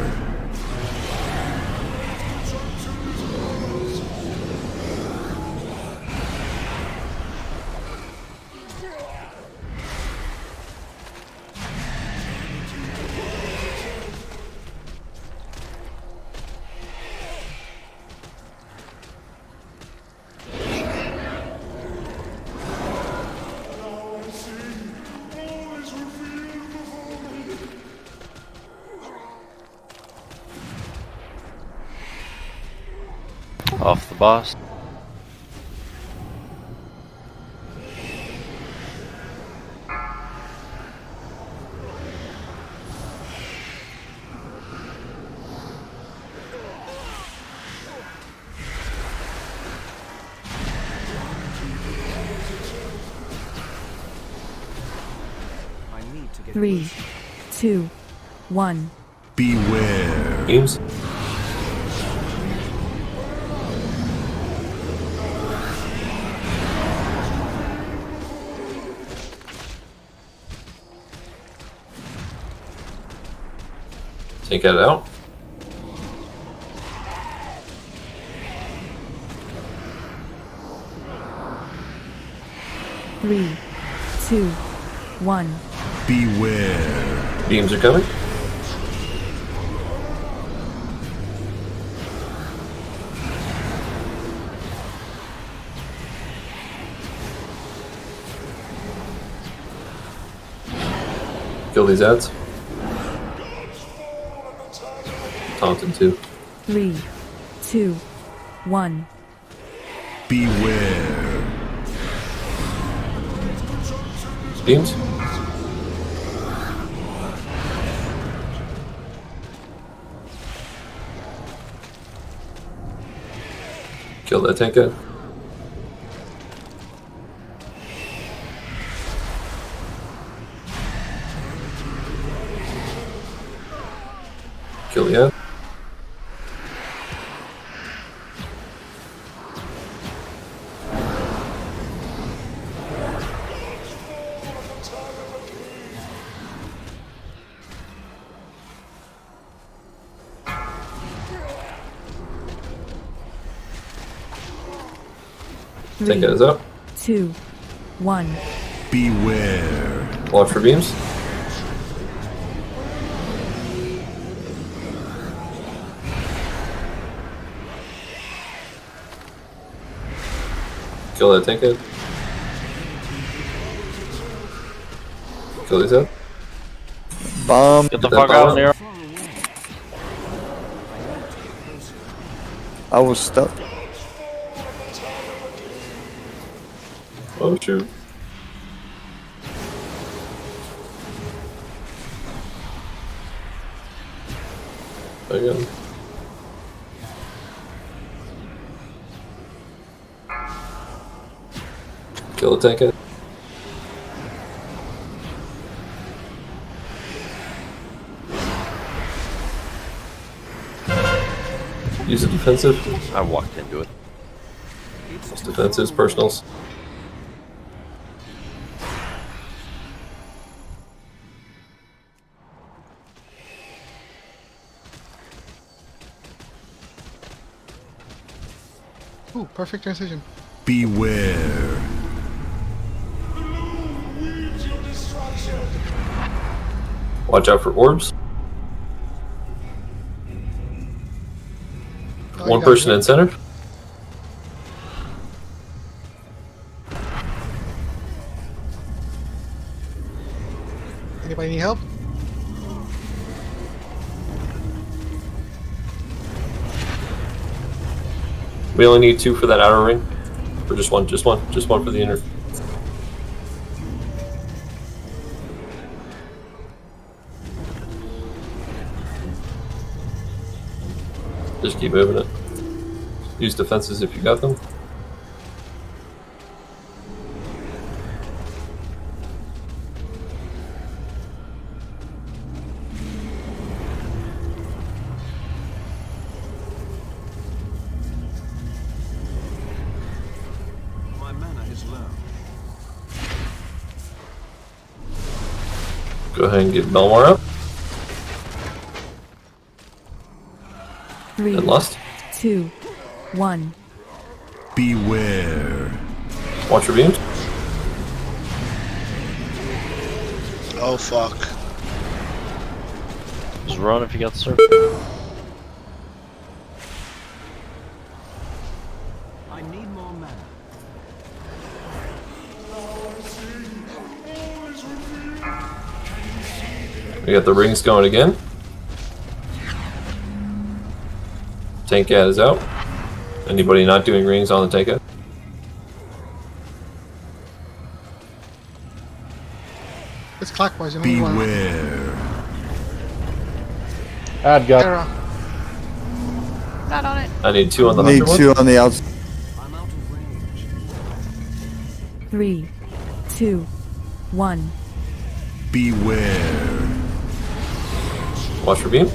Off the boss.
Three, two, one.
Beware.
Beams. Take it out.
Three, two, one.
Beware.
Beams are coming. Kill these ads. Taunted too.
Three, two, one.
Beware.
Beams. Kill that tank ad. Tank is up.
2, 1.
Beware.
Watch for beams. Kill that tank head. Kill these head.
Bomb.
Get the
That
fuck out of
bomb.
there.
I was stuck.
Oh shoot. Again. Kill the tank head. Use a defensive.
I walked into it.
It's defensives, personals.
Ooh, perfect transition.
Beware.
Watch out for orbs.
Oh,
One
you got
person
it.
in center.
Anybody need help?
We only need 2 for that outer ring. Or just one for the inner. Just keep moving it. Use defenses if you got them.
My mana is low.
Go ahead and get Belmar up
3,
and Lust.
2, 1.
Beware.
Watch your beams.
Oh fuck.
Just run if you got the circle.
I need more mana.
We got the rings going again. Tank ad is out. Anybody not doing rings on the tank ad?
It's clockwise. You know one.
Beware.
Ad got.
Era.
Not on it.
I need 2 on the
Need
hunter
2
one.
on the outside.
I'm out of range.
3, 2, 1.
Beware.
Watch for beam.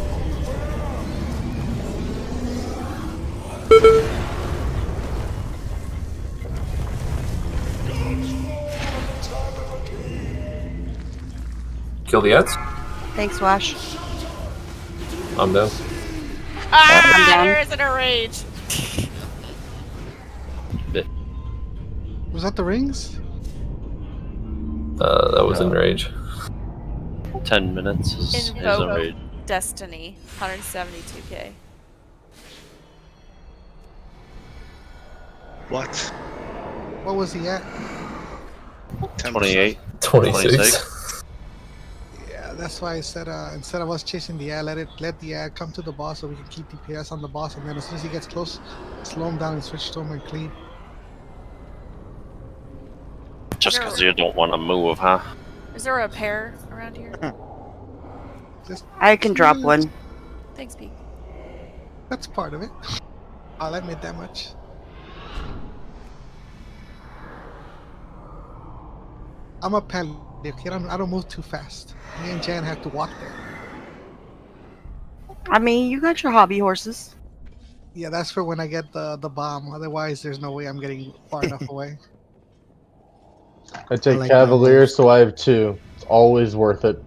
Kill the ads.
Thanks, Wash.
I'm down.
Ah,
I'm down.
there isn't a rage.
Was that the rings?
That was in rage.
10 minutes is
Invoke
a raid.
Destiny, 172k.
What?
What was he at?
28.
26.
Yeah, that's why I said instead of us chasing the ad, let the ad come to the boss so we can keep DPS on the boss, and then as soon as he gets close, slow him down and switch to him and clean.
Just because you don't want to move, huh?
Is there a repair around here?
Just
I can drop one.
Thanks, Pete.
that's part of it. I'll admit that much. I'm a paladin. Okay? I don't move too fast. Me and Jan have to walk there.
I mean, you got your hobby horses.
Yeah, that's for when I get the bomb. Otherwise, there's no way I'm getting far enough away.
I take
like
Cavalier, so I have 2. It's always worth it.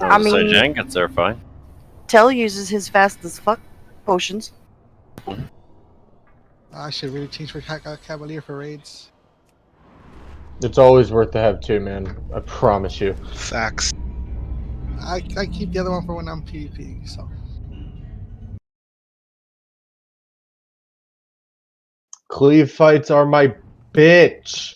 I
So
mean-
Jan gets there fine.
Tell uses his fast as fuck potions.
I should really change for Cavalier for raids.
It's always worth to have two, man. I promise you.
Facts.
I keep the other one for when I'm PvP. So
Cleave fights are my bitch.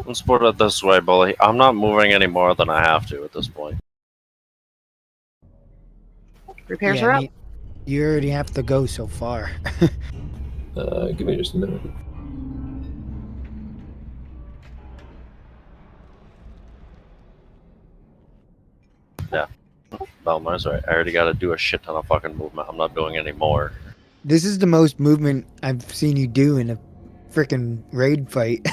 Let's put it this way, Bully. I'm not moving any more than I have to at this point.
Repairs
Yeah,
are
I
up.
mean, you already have to go so far.
Give me just a minute.
Yeah. Belmar's right. I already got to do a shit ton of fucking movement. I'm not doing any more.
This is the most movement I've seen you do in a freaking raid fight.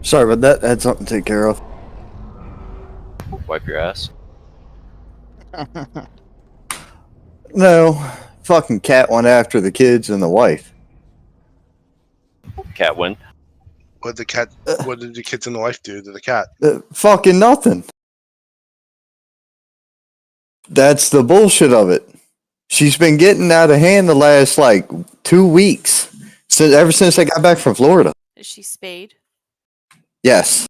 Sorry about that. I had something to take care of.
Wipe your ass.
No, fucking cat went after the kids and the wife.
Cat win.
What did the kids and the wife do to the cat?
Fucking nothing. That's the bullshit of it. She's been getting out of hand the last like 2 weeks, ever since I got back from Florida.
Is she spayed?
Yes.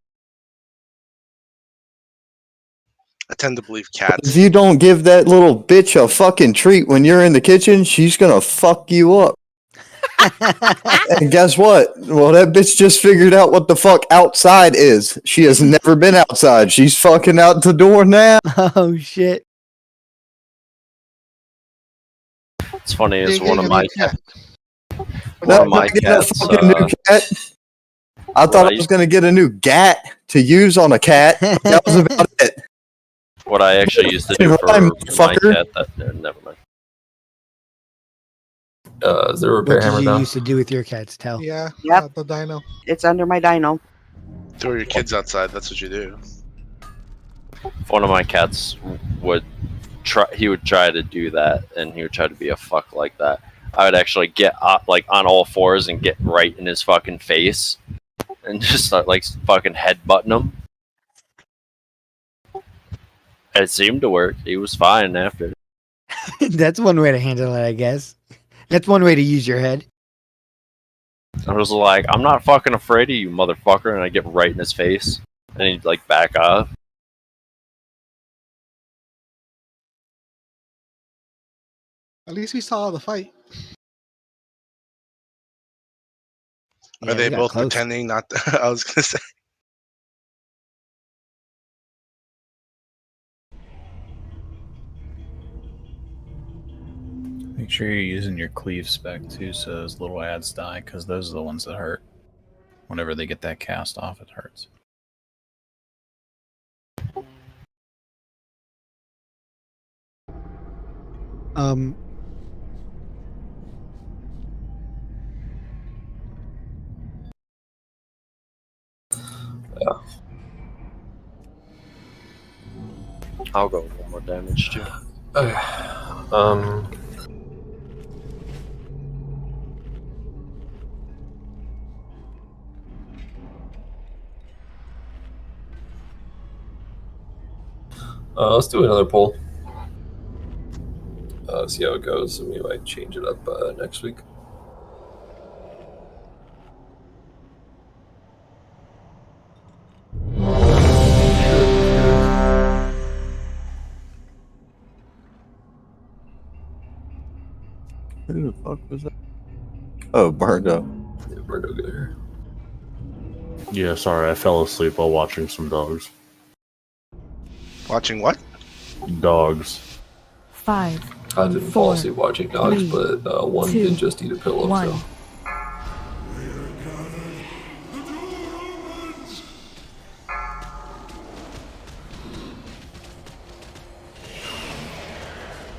I tend to believe cats.
If you don't give that little bitch a fucking treat when you're in the kitchen, she's gonna fuck you up. And guess what? Well, that bitch just figured out what the fuck outside is. She has never been outside. She's fucking out the door now.
Oh shit.
It's funny as
Yeah,
one of
yeah,
my
yeah.
one of my
Get a
cats.
fucking new cat. I thought I was gonna get a new gat to use on a cat. That was about it.
What I actually used to do for
Hi,
my
motherfucker.
cat. Never mind.
Is there a repair
What did
hammer
you
down?
used to do with your cats, Tell?
yeah,
Yep.
the dino.
It's under my dino.
Throw your kids outside. That's what you do.
If one of my cats would try, he would try to do that, and he would try to be a fuck like that. I would actually get up, like on all fours and get right in his fucking face, and just start like fucking headbutting him. It seemed to work. He was fine after.
That's one way to handle it, I guess. That's one way to use your head.
I was like, I'm not fucking afraid of you, motherfucker, and I get right in his face, and he'd like back off.
At least we saw the fight.
Are they both pretending not to? I was gonna say.
Make sure you're using your cleave spec too, so those little ads die, because those are the ones that hurt. Whenever they get that cast off, it hurts.
I'll go one more damage too.
Let's do another poll. See how it goes, and we might change it up next week.
Who the fuck was that? Oh, Bardo.
Yeah, Bardo got here.
Yeah, sorry, I fell asleep while watching some dogs.
Watching what?
Dogs.
5.
I didn't fall
4,
asleep watching dogs,
3,
but one
2,
did just eat a pillow.
1.
So.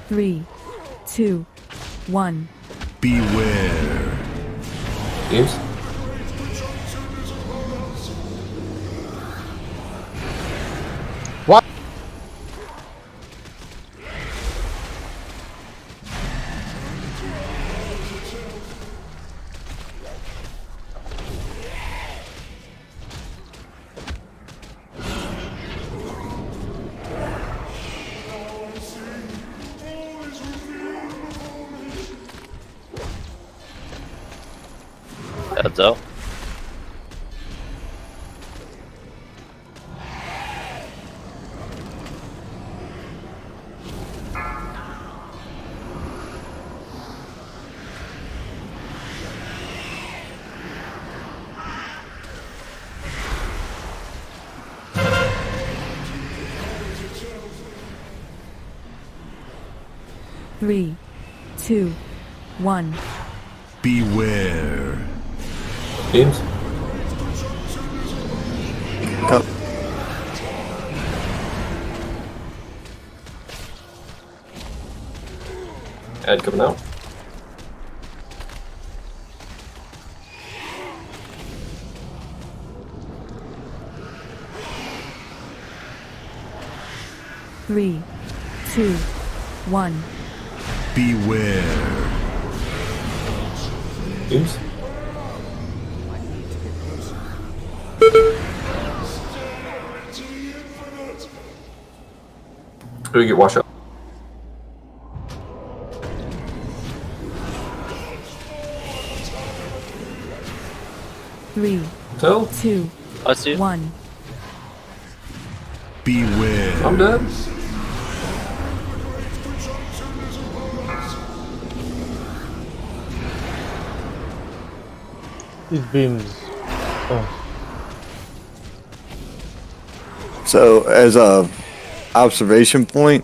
Three, 2, 1.
Beware.
Games?
What?
Heads up.
Three, two, one.
Beware.
Beams.
Go.
Ad coming out.
Three, two, one.
Beware.
Beams. Who get wash up?
Three,
Tell.
two,
I see.
one.
Beware.
I'm dead.
These beams. Oh.
So, as a observation point,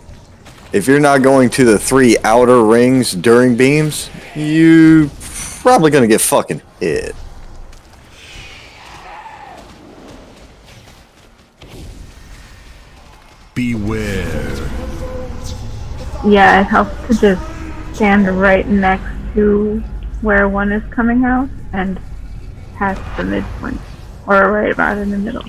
if you're not going to the 3 outer rings during beams, you probably gonna get fucking hit.
Beware.
Yeah, it helps to just stand right next to where one is coming out and past the midpoint, or right about in the middle.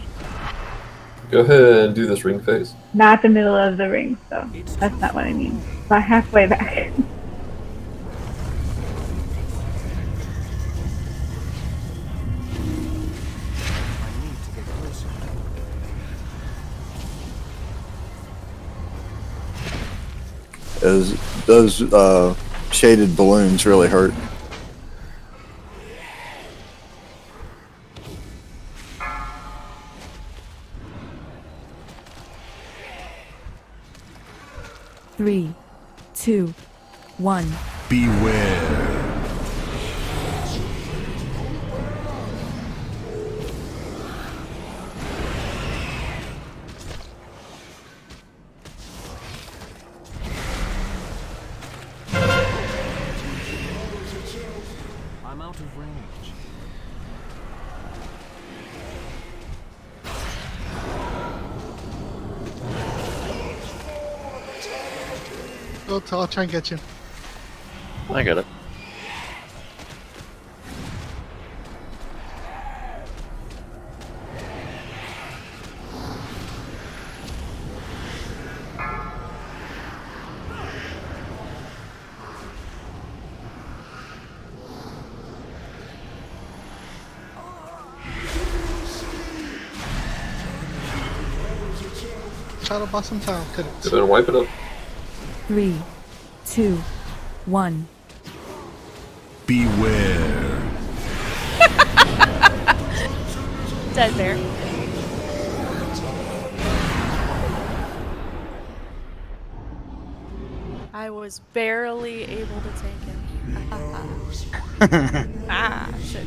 Go ahead and do this ring phase.
Not the middle of the ring, though. That's not what I mean. About halfway back.
Those shaded balloons really hurt.
Three, two, one.
Beware.
I'm out of range.
I'll try and get you.
I get it.
Try to bust some time. Couldn't.
Go ahead and wipe it up.
Three, two, one.
Beware.
Dead bear. I was barely able to take him. Ah, shit.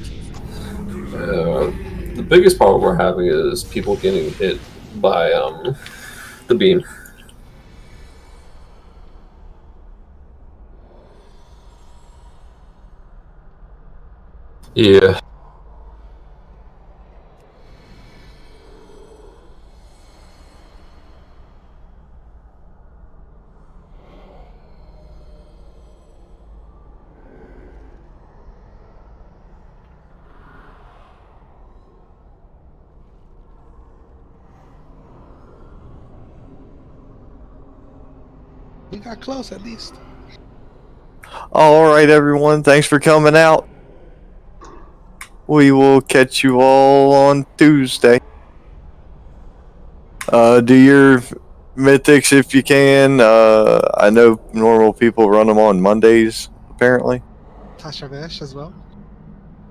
The biggest problem we're having is people getting hit by the beam. Yeah.
We got close at least.
All right, everyone. Thanks for coming out. We will catch you all on Tuesday. Do your mythics if you can. I know normal people run them on Mondays, apparently.
Tasha Vesh as well.